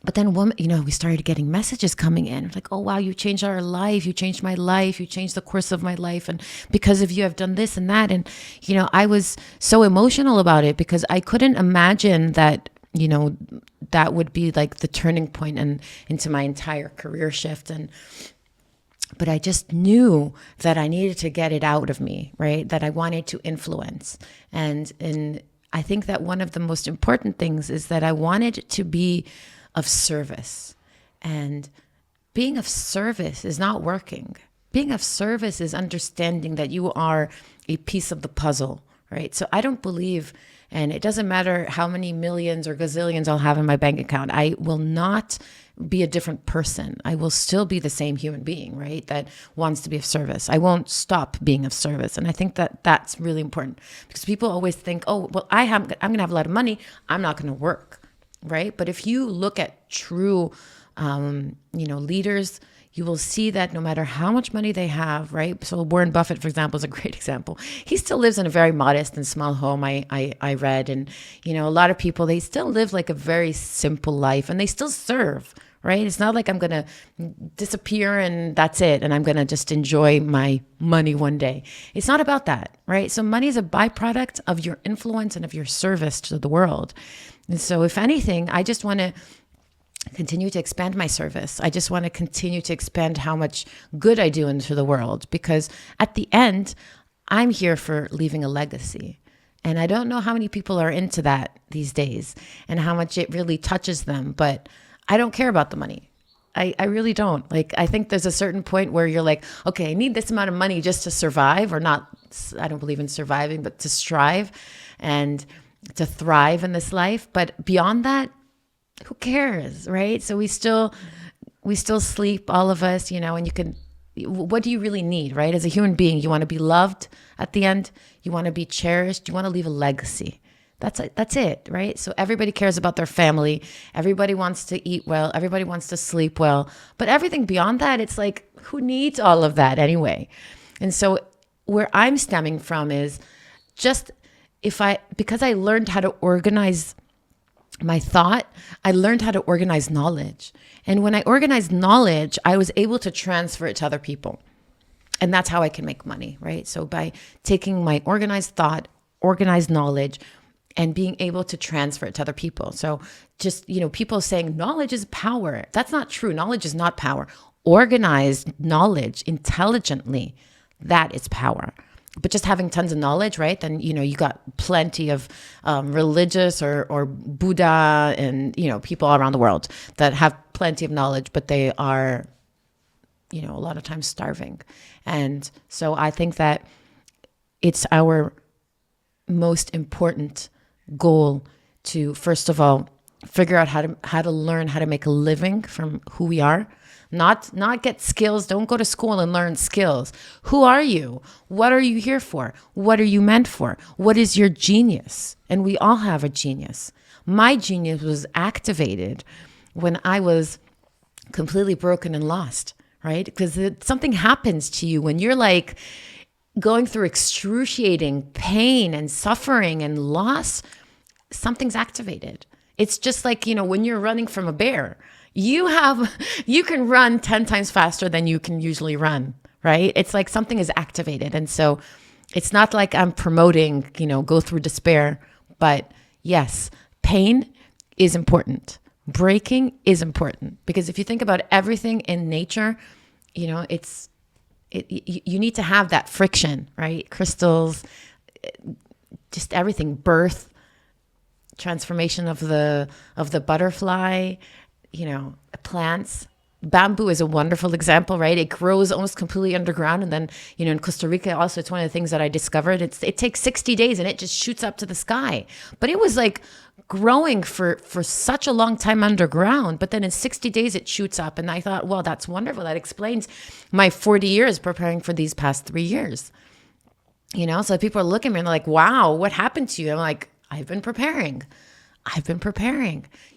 But then, we started getting messages coming in like, oh, wow, you changed our life. You changed my life. You changed the course of my life. And because of you, I've done this and that. And, I was so emotional about it because I couldn't imagine that, that would be like the turning point and into my entire career shift. But I just knew that I needed to get it out of me, right? That I wanted to influence. And I think that one of the most important things is that I wanted to be of service. And being of service is not working. Being of service is understanding that you are a piece of the puzzle, right? So I don't believe, and it doesn't matter how many millions or gazillions I'll have in my bank account, I will not be a different person. I will still be the same human being, right? That wants to be of service. I won't stop being of service. And I think that that's really important because people always think, oh, well, I'm going to have a lot of money. I'm not going to work. Right. But if you look at true, leaders, you will see that no matter how much money they have. Right. So Warren Buffett, for example, is a great example. He still lives in a very modest and small home. I read. And, a lot of people, they still live like a very simple life and they still serve. Right. It's not like I'm going to disappear and that's it. And I'm going to just enjoy my money one day. It's not about that. Right. So money is a byproduct of your influence and of your service to the world. And so if anything, I just want to continue to expand my service. I just want to continue to expand how much good I do into the world, because at the end, I'm here for leaving a legacy. And I don't know how many people are into that these days and how much it really touches them, but I don't care about the money. I really don't. Like, I think there's a certain point where you're like, okay, I need this amount of money just to survive, or not. I don't believe in surviving, but to strive and to thrive in this life. But beyond that, who cares, right? So we still sleep, all of us, and what do you really need, right? As a human being, you want to be loved at the end. You want to be cherished. You want to leave a legacy. That's it, right? So everybody cares about their family. Everybody wants to eat well. Everybody wants to sleep well. But everything beyond that, it's like, who needs all of that anyway? And so where I'm stemming from is just because I learned how to organize my thought, I learned how to organize knowledge. And when I organized knowledge, I was able to transfer it to other people. And that's how I can make money, right? So by taking my organized thought, organized knowledge, and being able to transfer it to other people. So just, people saying knowledge is power. That's not true. Knowledge is not power. Organized knowledge intelligently, that is power. But just having tons of knowledge, right? Then, you got plenty of religious or Buddha and, people all around the world that have plenty of knowledge, but they are, a lot of times starving. And so I think that it's our most important goal to, first of all, figure out how to learn how to make a living from who we are. Not get skills. Don't go to school and learn skills. Who are you? What are you here for? What are you meant for? What is your genius? And we all have a genius. My genius was activated when I was completely broken and lost, right? Because something happens to you when you're like going through excruciating pain and suffering and loss. Something's activated. It's just like, when you're running from a bear. You can run 10 times faster than you can usually run, right? It's like something is activated. And so it's not like I'm promoting, go through despair, but yes, pain is important. Breaking is important, because if you think about everything in nature, you need to have that friction, right? Crystals, just everything, birth, transformation of the butterfly, plants. Bamboo is a wonderful example, right? It grows almost completely underground. And then, in Costa Rica also, it's one of the things that I discovered. It takes 60 days and it just shoots up to the sky. But it was like growing for such a long time underground. But then in 60 days, it shoots up. And I thought, well, that's wonderful. That explains my 40 years preparing for these past 3 years. So people are looking at me and they're like, wow, what happened to you? I'm like, I've been preparing.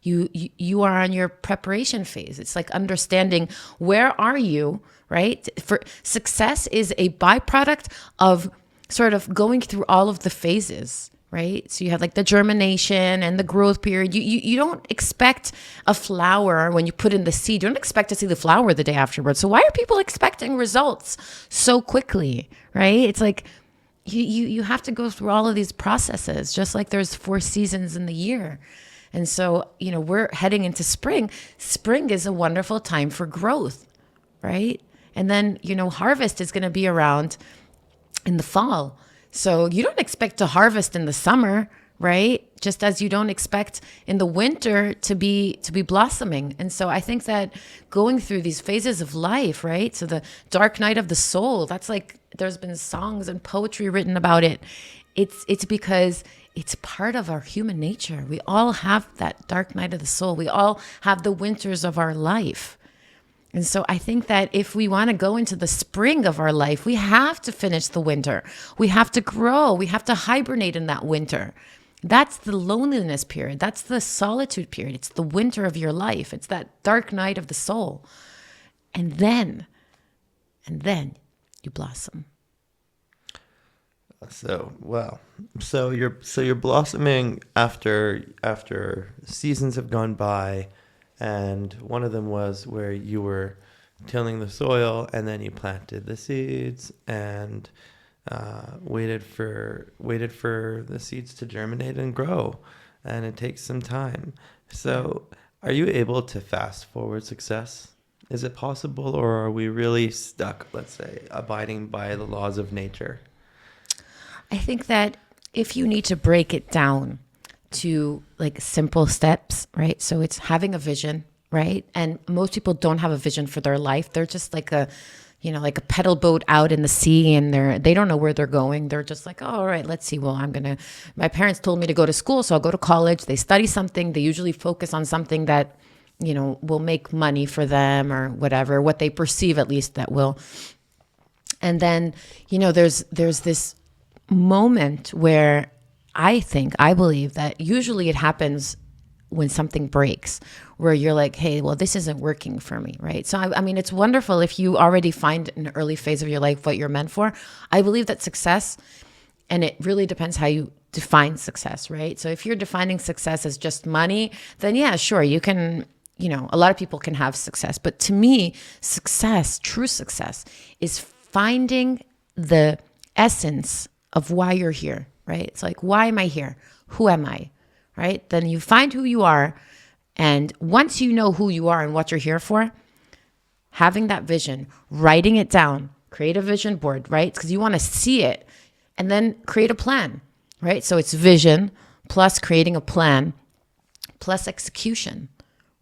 You are on your preparation phase. It's like understanding, where are you, right? For success is a byproduct of sort of going through all of the phases, right? So you have like the germination and the growth period. You don't expect a flower when you put in the seed. You don't expect to see the flower the day afterwards. So why are people expecting results so quickly, right? It's like, you have to go through all of these processes, just like there's 4 seasons in the year. And so, we're heading into spring. Spring is a wonderful time for growth, right? And then, harvest is going to be around in the fall. So you don't expect to harvest in the summer, right? Just as you don't expect in the winter to be blossoming. And so I think that going through these phases of life, right? So the dark night of the soul, that's like, there's been songs and poetry written about it. It's because it's part of our human nature. We all have that dark night of the soul. We all have the winters of our life. And so I think that if we want to go into the spring of our life, we have to finish the winter. We have to grow. We have to hibernate in that winter. That's the loneliness period. That's the solitude period. It's the winter of your life. It's that dark night of the soul. And then you blossom. So you're blossoming after seasons have gone by, and one of them was where you were tilling the soil, and then you planted the seeds and waited for the seeds to germinate and grow, and it takes some time. So are you able to fast forward success? Is it possible, or are we really stuck, let's say, abiding by the laws of nature? I think that if you need to break it down to like simple steps, right? So it's having a vision, right? And most people don't have a vision for their life. They're just like a pedal boat out in the sea, and they don't know where they're going. They're just like, oh, all right, let's see. Well, my parents told me to go to school, so I'll go to college. They study something. They usually focus on something that, will make money for them, or whatever, what they perceive at least that will. And then, there's this moment where I believe that usually it happens when something breaks, where you're like, hey, well, this isn't working for me, right? So, I mean, it's wonderful if you already find in an early phase of your life what you're meant for. I believe that success, and it really depends how you define success, right? So if you're defining success as just money, then yeah, sure, you can, a lot of people can have success. But to me, true success, is finding the essence of why you're here, right? It's like, why am I here? Who am I, right? Then you find who you are. And once you know who you are and what you're here for, having that vision, writing it down, create a vision board, right? Because you want to see it, and then create a plan, right? So it's vision plus creating a plan plus execution,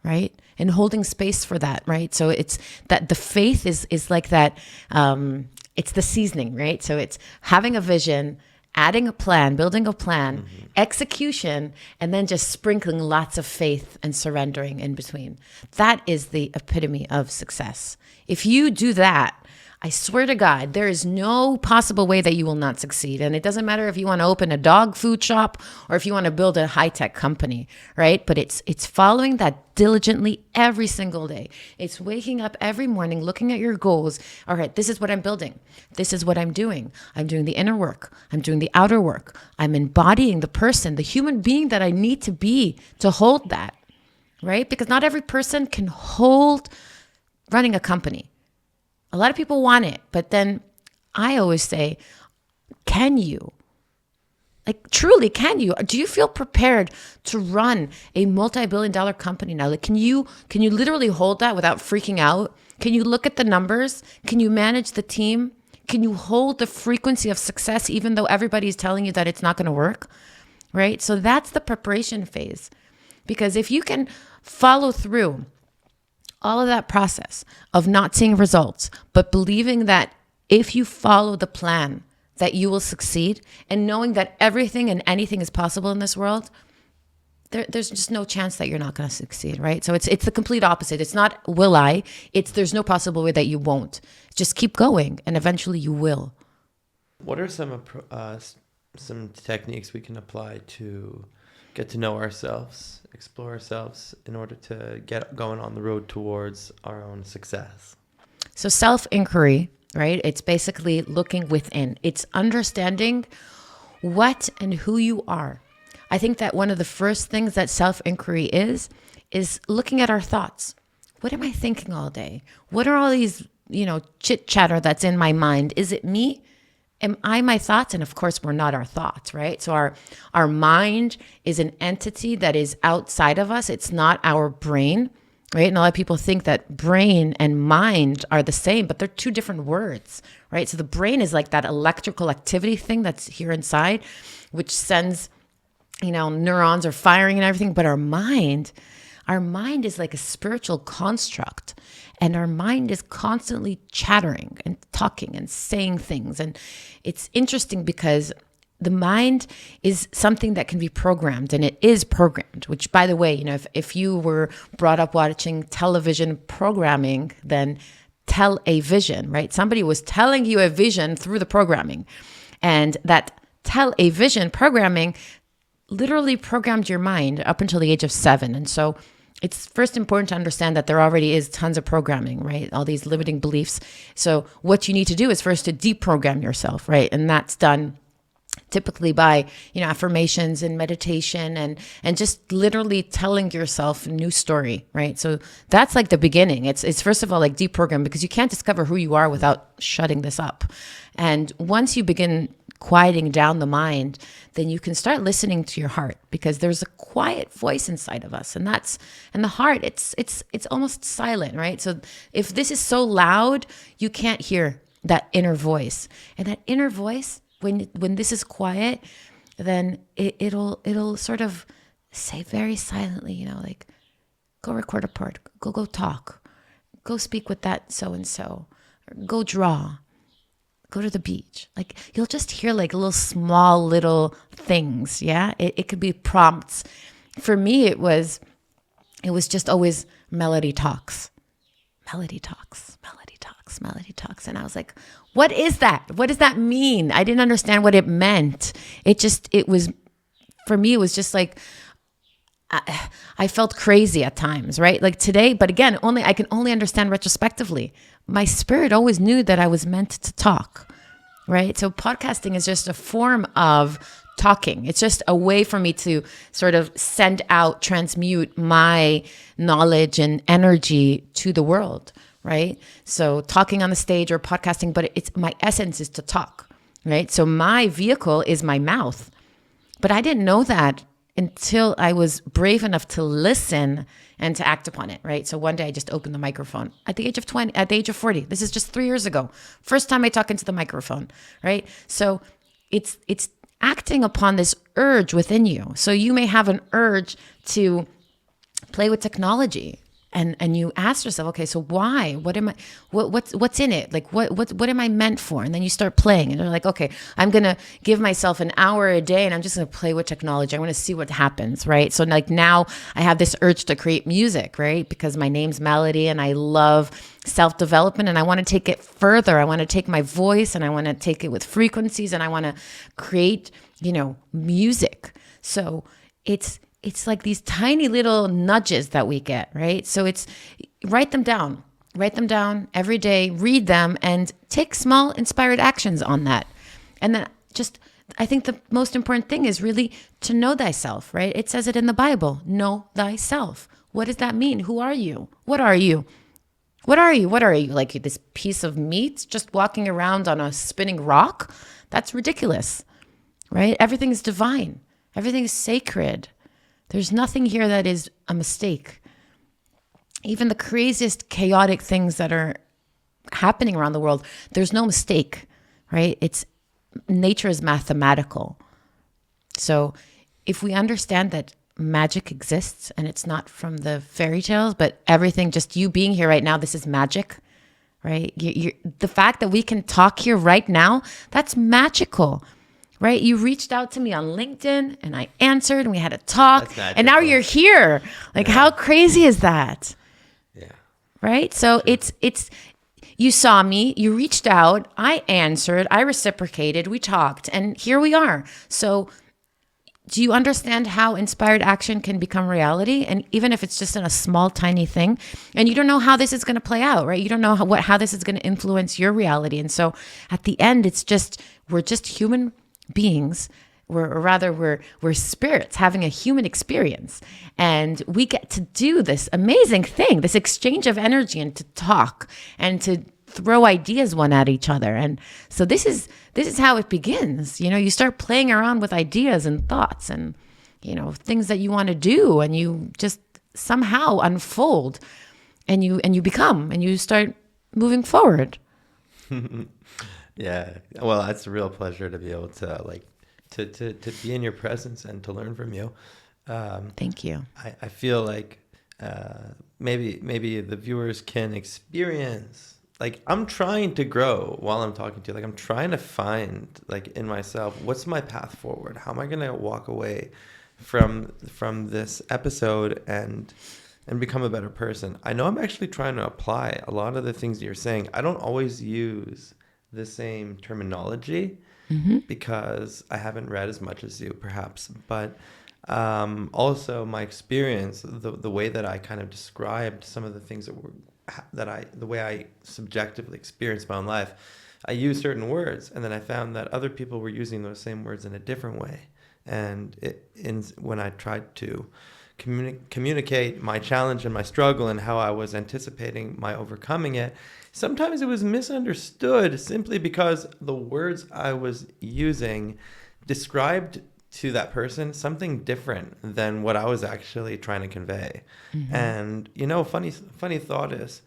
right? And holding space for that, right? So it's that the faith is like that. It's the seasoning, right? So it's having a vision, adding a plan, building a plan, execution, and then just sprinkling lots of faith and surrendering in between. That is the epitome of success. If you do that, I swear to God, there is no possible way that you will not succeed. And it doesn't matter if you want to open a dog food shop or if you want to build a high-tech company, right? But it's following that diligently every single day. It's waking up every morning, looking at your goals. All right, this is what I'm building. This is what I'm doing. I'm doing the inner work. I'm doing the outer work. I'm embodying the person, the human being that I need to be to hold that, right? Because not every person can hold running a company. A lot of people want it, but then I always say, can you? Like, truly, can you? Do you feel prepared to run a multi-billion-dollar company now? Like, can you literally hold that without freaking out? Can you look at the numbers? Can you manage the team? Can you hold the frequency of success even though everybody's telling you that it's not going to work? Right? So that's the preparation phase. Because if you can follow through all of that process of not seeing results, but believing that if you follow the plan, that you will succeed, and knowing that everything and anything is possible in this world, there's just no chance that you're not going to succeed, right? So it's the complete opposite. It's not will I, it's there's no possible way that you won't. Just keep going, and eventually you will. What are some techniques we can apply to get to know ourselves, explore ourselves in order to get going on the road towards our own success? So self-inquiry, right? It's basically looking within. It's understanding what and who you are. I think that one of the first things that self-inquiry is looking at our thoughts. What am I thinking all day? What are all these, chit chatter that's in my mind? Is it me? Am I my thoughts? And of course, we're not our thoughts, right? So our mind is an entity that is outside of us. It's not our brain, right? And a lot of people think that brain and mind are the same, but they're two different words, right? So the brain is like that electrical activity thing that's here inside, which sends, neurons are firing and everything. But our mind is like a spiritual construct. And our mind is constantly chattering and talking and saying things. And it's interesting because the mind is something that can be programmed, and it is programmed, which, by the way, if you were brought up watching television programming, then tell a vision, right? Somebody was telling you a vision through the programming. And that tell a vision programming literally programmed your mind up until the age of 7. And so it's first important to understand that there already is tons of programming, right? All these limiting beliefs. So what you need to do is first to deprogram yourself, right? And that's done typically by, affirmations and meditation and just literally telling yourself a new story, right? So that's like the beginning. It's first of all like deprogram, because you can't discover who you are without shutting this up. And once you begin quieting down the mind, then you can start listening to your heart, because there's a quiet voice inside of us, and the heart, it's almost silent, right? So if this is so loud, you can't hear that inner voice. And that inner voice, when this is quiet, then it'll sort of say very silently, like, go record a part, go talk, go speak with that so and so, or go draw. Go to the beach. Like, you'll just hear like little small little things. Yeah. It could be prompts. For me, it was just always melody talks. And I was like, what is that? What does that mean? I didn't understand what it meant. For me, it was just like, I felt crazy at times, right? Like today, but again, I can only understand retrospectively. My spirit always knew that I was meant to talk, right? So podcasting is just a form of talking. It's just a way for me to sort of send out, transmute my knowledge and energy to the world, right? So talking on the stage or podcasting, but my essence is to talk, right? So my vehicle is my mouth, but I didn't know that until I was brave enough to listen and to act upon it, right? So one day I just opened the microphone at the age of 20, at the age of 40. This is just 3 years ago. First time I talk into the microphone, right? So it's acting upon this urge within you. So you may have an urge to play with technology, and you ask yourself, okay, so why? What's in it? Like what am I meant for? And then you start playing, and you're like, okay, I'm gonna give myself an hour a day, and I'm just gonna play with technology. I want to see what happens, right? So like now I have this urge to create music, right? Because my name's Melody, and I love self-development, and I want to take it further. I want to take my voice, and I want to take it with frequencies, and I want to create, music. So it's like these tiny little nudges that we get, right? So it's write them down every day, read them, and take small inspired actions on that. And then I think the most important thing is really to know thyself, right? It says it in the Bible, know thyself. What does that mean? Who are you? What are you? What are you? Like this piece of meat just walking around on a spinning rock? That's ridiculous, right? Everything is divine. Everything is sacred. There's nothing here that is a mistake. Even the craziest chaotic things that are happening around the world, there's no mistake, right? Nature is mathematical. So if we understand that magic exists and it's not from the fairy tales, but everything, just you being here right now, this is magic, right? The fact that we can talk here right now, that's magical, right? You reached out to me on LinkedIn and I answered and we had a talk and now you're here. Like, how crazy is that? Yeah. Right? So it's you saw me, you reached out, I answered, I reciprocated, we talked, and here we are. So do you understand how inspired action can become reality? And even if it's just in a small, tiny thing, and you don't know how this is going to play out, right? You don't know how this is going to influence your reality. And so at the end, we're just human beings. We're spirits having a human experience. And we get to do this amazing thing, this exchange of energy, and to talk and to throw ideas one at each other. And so this is how it begins. You start playing around with ideas and thoughts and, things that you want to do, and you just somehow unfold and you become, and you start moving forward. Yeah. Well, that's a real pleasure to be able to to be in your presence and to learn from you. Thank you. I feel like maybe the viewers can experience, like, I'm trying to grow while I'm talking to you. Like, I'm trying to find, like, in myself, what's my path forward? How am I going to walk away from this episode and become a better person? I know I'm actually trying to apply a lot of the things that you're saying. I don't always use the same terminology because I haven't read as much as you, perhaps. But also my experience, the way that I kind of described some of the things the way I subjectively experienced my own life, I used certain words, and then I found that other people were using those same words in a different way. And when I tried to communicate my challenge and my struggle and how I was anticipating my overcoming it, sometimes it was misunderstood simply because the words I was using described to that person something different than what I was actually trying to convey. And funny thought is,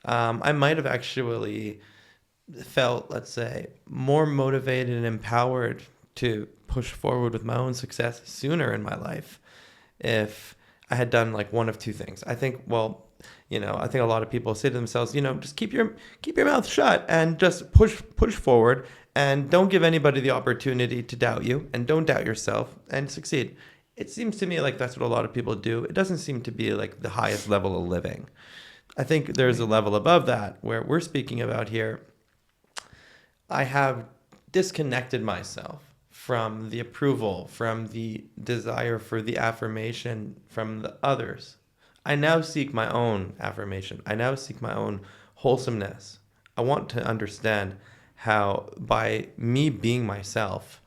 I might have actually felt, let's say, more motivated and empowered to push forward with my own success sooner in my life if I had done like one of two things. I think a lot of people say to themselves, just keep your mouth shut and just push forward, and don't give anybody the opportunity to doubt you, and don't doubt yourself, and succeed. It seems to me like that's what a lot of people do. It doesn't seem to be like the highest level of living. I think there's a level above that where we're speaking about here. I have disconnected myself from the approval, from the desire for the affirmation from the others. I now seek my own affirmation. I now seek my own wholesomeness. I want to understand how, by me being myself,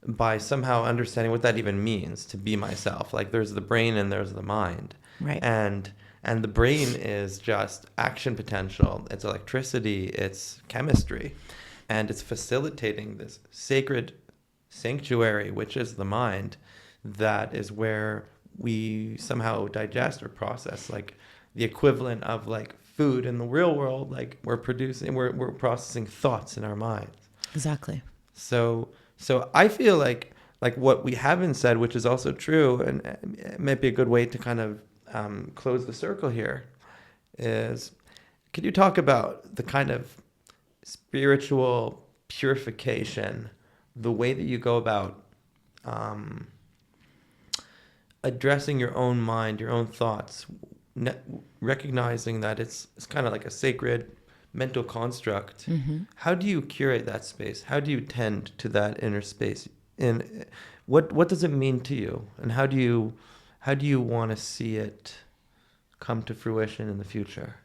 by somehow understanding what that even means to be myself. Like, there's the brain and there's the mind. Right. And the brain is just action potential. It's electricity. It's chemistry. And it's facilitating this sacred sanctuary, which is the mind, that is where we somehow digest or process, like, the equivalent of like food in the real world. Like, we're processing thoughts in our minds. Exactly. So I feel like what we haven't said, which is also true, and it might be a good way to kind of close the circle here, is, could you talk about the kind of spiritual purification, the way that you go about addressing your own mind, your own thoughts, recognizing that it's kind of like a sacred mental construct. How do you curate that space? How do you tend to that inner space? And what does it mean to you? And how do you want to see it come to fruition in the future?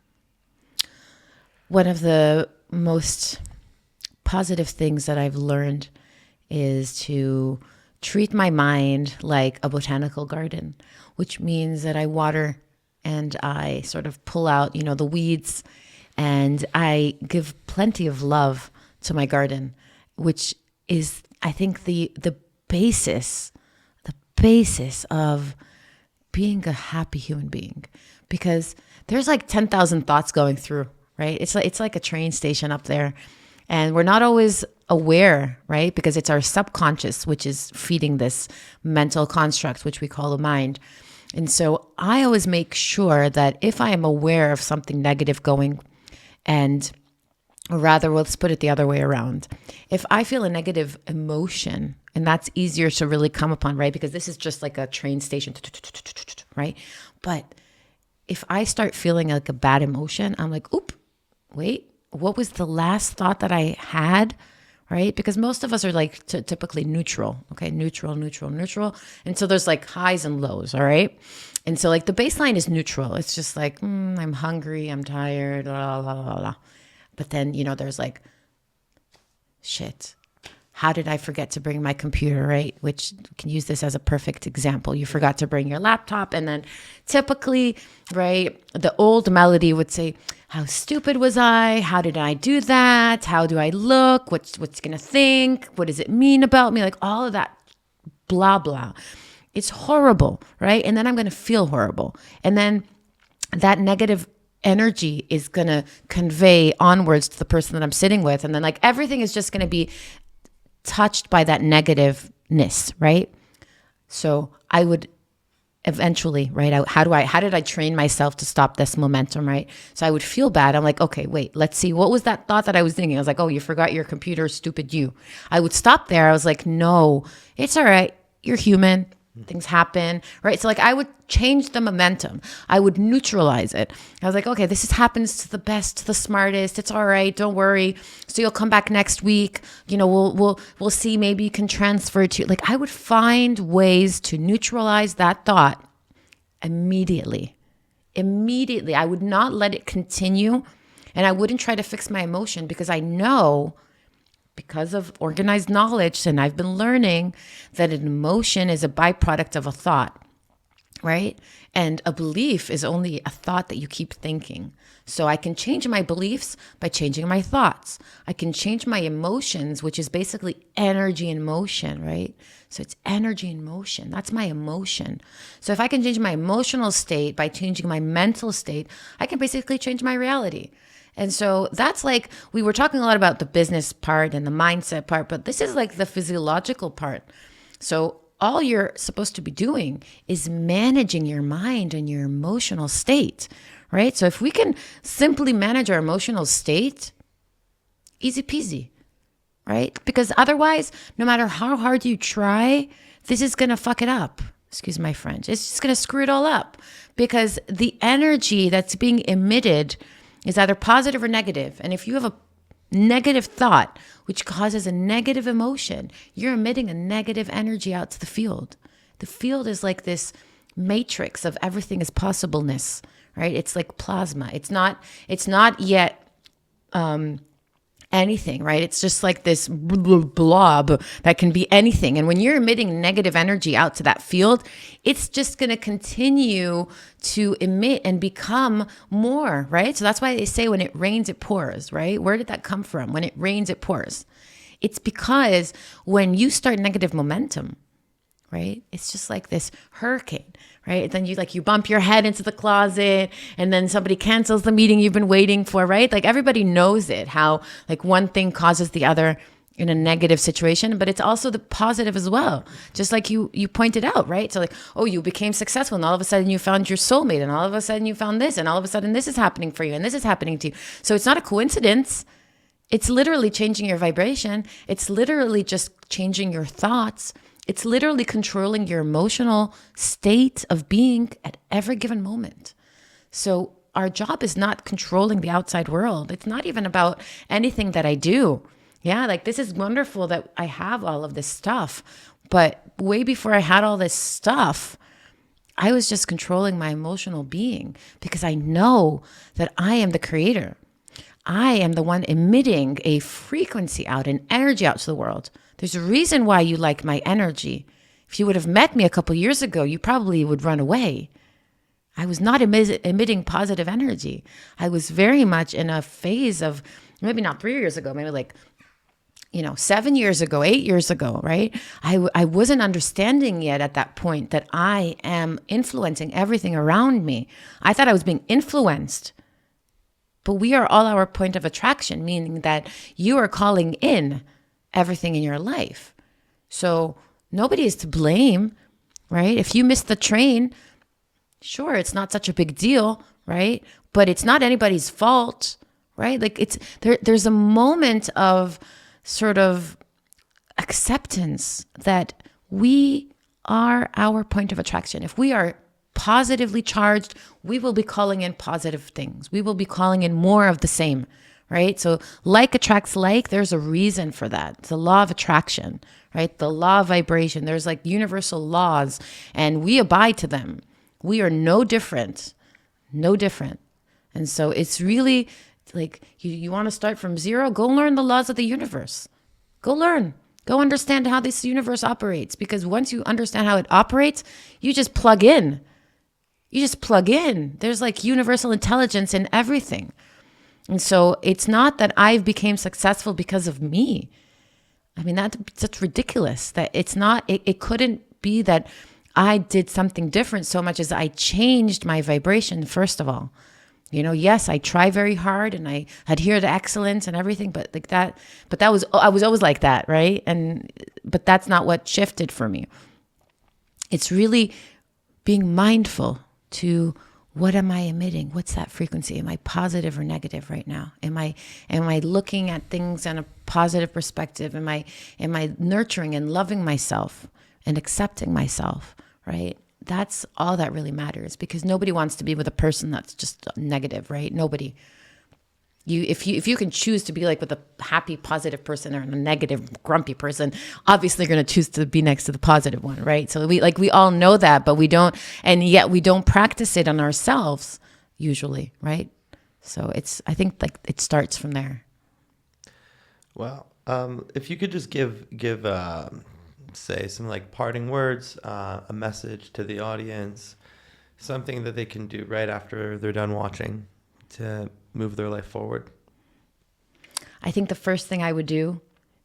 One of the most positive things that I've learned is to treat my mind like a botanical garden, which means that I water and I sort of pull out, the weeds, and I give plenty of love to my garden, which is, I think, the basis of being a happy human being, because there's like 10,000 thoughts going through, right? It's like a train station up there. And we're not always aware, right? Because it's our subconscious, which is feeding this mental construct, which we call the mind. And so I always make sure that if I am aware of something negative going, and or rather, let's put it the other way around. If I feel a negative emotion, and that's easier to really come upon, right? Because this is just like a train station, right? But if I start feeling like a bad emotion, I'm like, oop, wait, what was the last thought that I had? Right? Because most of us are like typically neutral, okay? Neutral. And so there's like highs and lows, all right? And so like the baseline is neutral. It's just like, I'm hungry, I'm tired, blah, blah, blah, blah. But then, there's like, shit, how did I forget to bring my computer, right? Which you can use this as a perfect example. You forgot to bring your laptop. And then typically, right, the old Melody would say, how stupid was I? How did I do that? How do I look? What's going to think? What does it mean about me? Like all of that blah, blah. It's horrible, right? And then I'm going to feel horrible. And then that negative energy is going to convey onwards to the person that I'm sitting with. And then like everything is just going to be touched by that negativeness, right? So I would eventually, right? How did I train myself to stop this momentum, right? So I would feel bad. I'm like, okay, wait, let's see. What was that thought that I was thinking? I was like, oh, you forgot your computer, stupid you. I would stop there. I was like, no, it's all right. You're human. Things happen, right? So like I would change the momentum. I would neutralize it. I was like, okay, this happens to the best, to the smartest. It's all right. Don't worry. So you'll come back next week. We'll see. Maybe you can transfer it to, like, I would find ways to neutralize that thought immediately. I would not let it continue, and I wouldn't try to fix my emotion because I know, because of organized knowledge, and I've been learning that an emotion is a byproduct of a thought, right? And a belief is only a thought that you keep thinking. So I can change my beliefs by changing my thoughts. I can change my emotions, which is basically energy in motion, right? So it's energy in motion. That's my emotion. So if I can change my emotional state by changing my mental state, I can basically change my reality. And so that's like, we were talking a lot about the business part and the mindset part, but this is like the physiological part. So all you're supposed to be doing is managing your mind and your emotional state, right? So if we can simply manage our emotional state, easy peasy, right? Because otherwise, no matter how hard you try, this is going to fuck it up. Excuse my French. It's just going to screw it all up because the energy that's being emitted is either positive or negative. And if you have a negative thought, which causes a negative emotion, you're emitting a negative energy out to the field. The field is like this matrix of everything is possibleness, right? It's like plasma. It's not yet anything, right? It's just like this blob that can be anything. And when you're emitting negative energy out to that field, it's just going to continue to emit and become more, right? So that's why they say when it rains, it pours, right? Where did that come from? When it rains, it pours. It's because when you start negative momentum, right? It's just like this hurricane, right? Then you bump your head into the closet and then somebody cancels the meeting you've been waiting for, right? Like everybody knows it, how like one thing causes the other in a negative situation, but it's also the positive as well. Just like you pointed out, right? So like, oh, you became successful and all of a sudden you found your soulmate and all of a sudden you found this and all of a sudden this is happening for you and this is happening to you. So it's not a coincidence. It's literally changing your vibration. It's literally just changing your thoughts. It's literally controlling your emotional state of being at every given moment. So our job is not controlling the outside world. It's not even about anything that I do. Yeah, like this is wonderful that I have all of this stuff. But way before I had all this stuff, I was just controlling my emotional being because I know that I am the creator. I am the one emitting a frequency out, an energy out to the world. There's a reason why you like my energy. If you would have met me a couple years ago, you probably would run away. I was not emitting positive energy. I was very much in a phase of, maybe not 3 years ago, maybe like 7 years ago, 8 years ago, right? I wasn't understanding yet at that point that I am influencing everything around me. I thought I was being influenced, But we are all our point of attraction, meaning that you are calling in everything in your life. So nobody is to blame, right? If you miss the train, sure, it's not such a big deal, right? But it's not anybody's fault, right? Like there's a moment of sort of acceptance that we are our point of attraction. If we are positively charged, we will be calling in positive things. We will be calling in more of the same, right? So like attracts like, there's a reason for that. It's the law of attraction, right? The law of vibration. There's like universal laws and we abide to them. We are no different, no different. And so it's really like you want to start from zero, go learn the laws of the universe. Go learn. Go understand how this universe operates. Because once you understand how it operates, you just plug in. You just plug in. There's like universal intelligence in everything. And so it's not that I've became successful because of me. I mean, that's ridiculous. That it's not, it couldn't be that I did something different so much as I changed my vibration, first of all. You know, yes, I try very hard and I adhere to excellence and everything, but like that, I was always like that, right? But that's not what shifted for me. It's really being mindful to what am I emitting? What's that frequency? Am I positive or negative right now? Am I looking at things in a positive perspective? Am I nurturing and loving myself and accepting myself, right? That's all that really matters, because nobody wants to be with a person that's just negative, right? Nobody. If you can choose to be like with a happy, positive person or a negative, grumpy person, obviously you're going to choose to be next to the positive one, right? So we all know that, but we don't, and yet we don't practice it on ourselves usually, right? So I think like it starts from there. Well, if you could just give say some like parting words, a message to the audience, something that they can do right after they're done watching to move their life forward. I think the first thing I would do,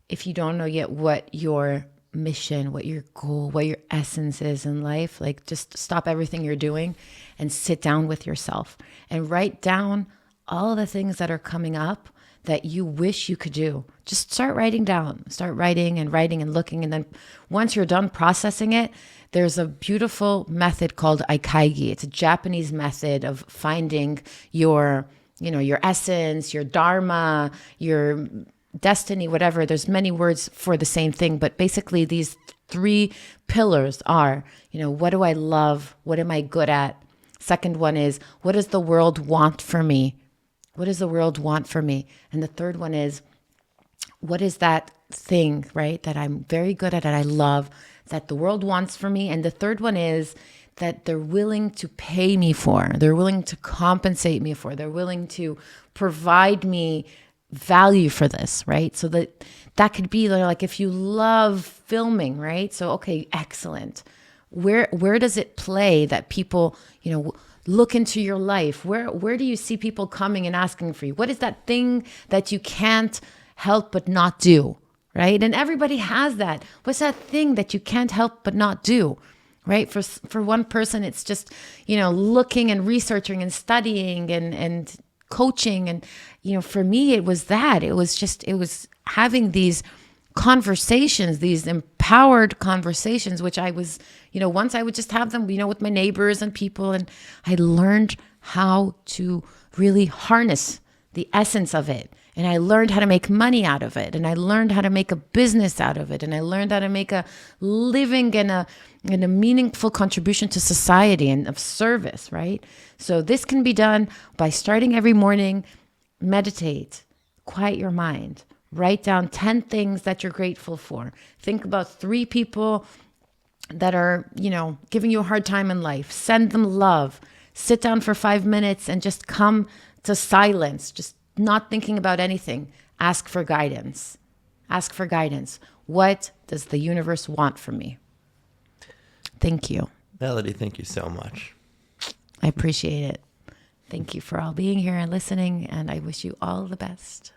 if you don't know yet what your mission, what your goal, what your essence is in life, like just stop everything you're doing and sit down with yourself and write down all the things that are coming up that you wish you could do. Just start writing down, start writing and looking. And then once you're done processing it, there's a beautiful method called Aikaigi. It's a Japanese method of finding your essence, your dharma, your destiny, whatever. There's many words for the same thing, but basically these three pillars are, what do I love? What am I good at? Second one is, what does the world want for me? What does the world want for me? And the third one is, what is that thing, right, that I'm very good at and I love that the world wants for me? And the third one is that they're willing to pay me for, they're willing to compensate me for, they're willing to provide me value for this, right? So that could be like if you love filming, right? So, okay, excellent. Where does it play that people, look into your life? Where do you see people coming and asking for you? What is that thing that you can't help but not do, right? And everybody has that. What's that thing that you can't help but not do, right? For one person, it's just, looking and researching and studying and coaching. And, for me, it was that. It was having these conversations, these empowered conversations, which I was, once I would just have them, with my neighbors and people. And I learned how to really harness the essence of it. And I learned how to make money out of it. And I learned how to make a business out of it. And I learned how to make a living and a meaningful contribution to society and of service, right? So this can be done by starting every morning, meditate, quiet your mind, write down 10 things that you're grateful for. Think about 3 people that are, giving you a hard time in life. Send them love. Sit down for 5 minutes and just come to silence, just not thinking about anything. Ask for guidance. Ask for guidance. What does the universe want from me? Thank you. Melody, thank you so much. I appreciate it. Thank you for all being here and listening, and I wish you all the best.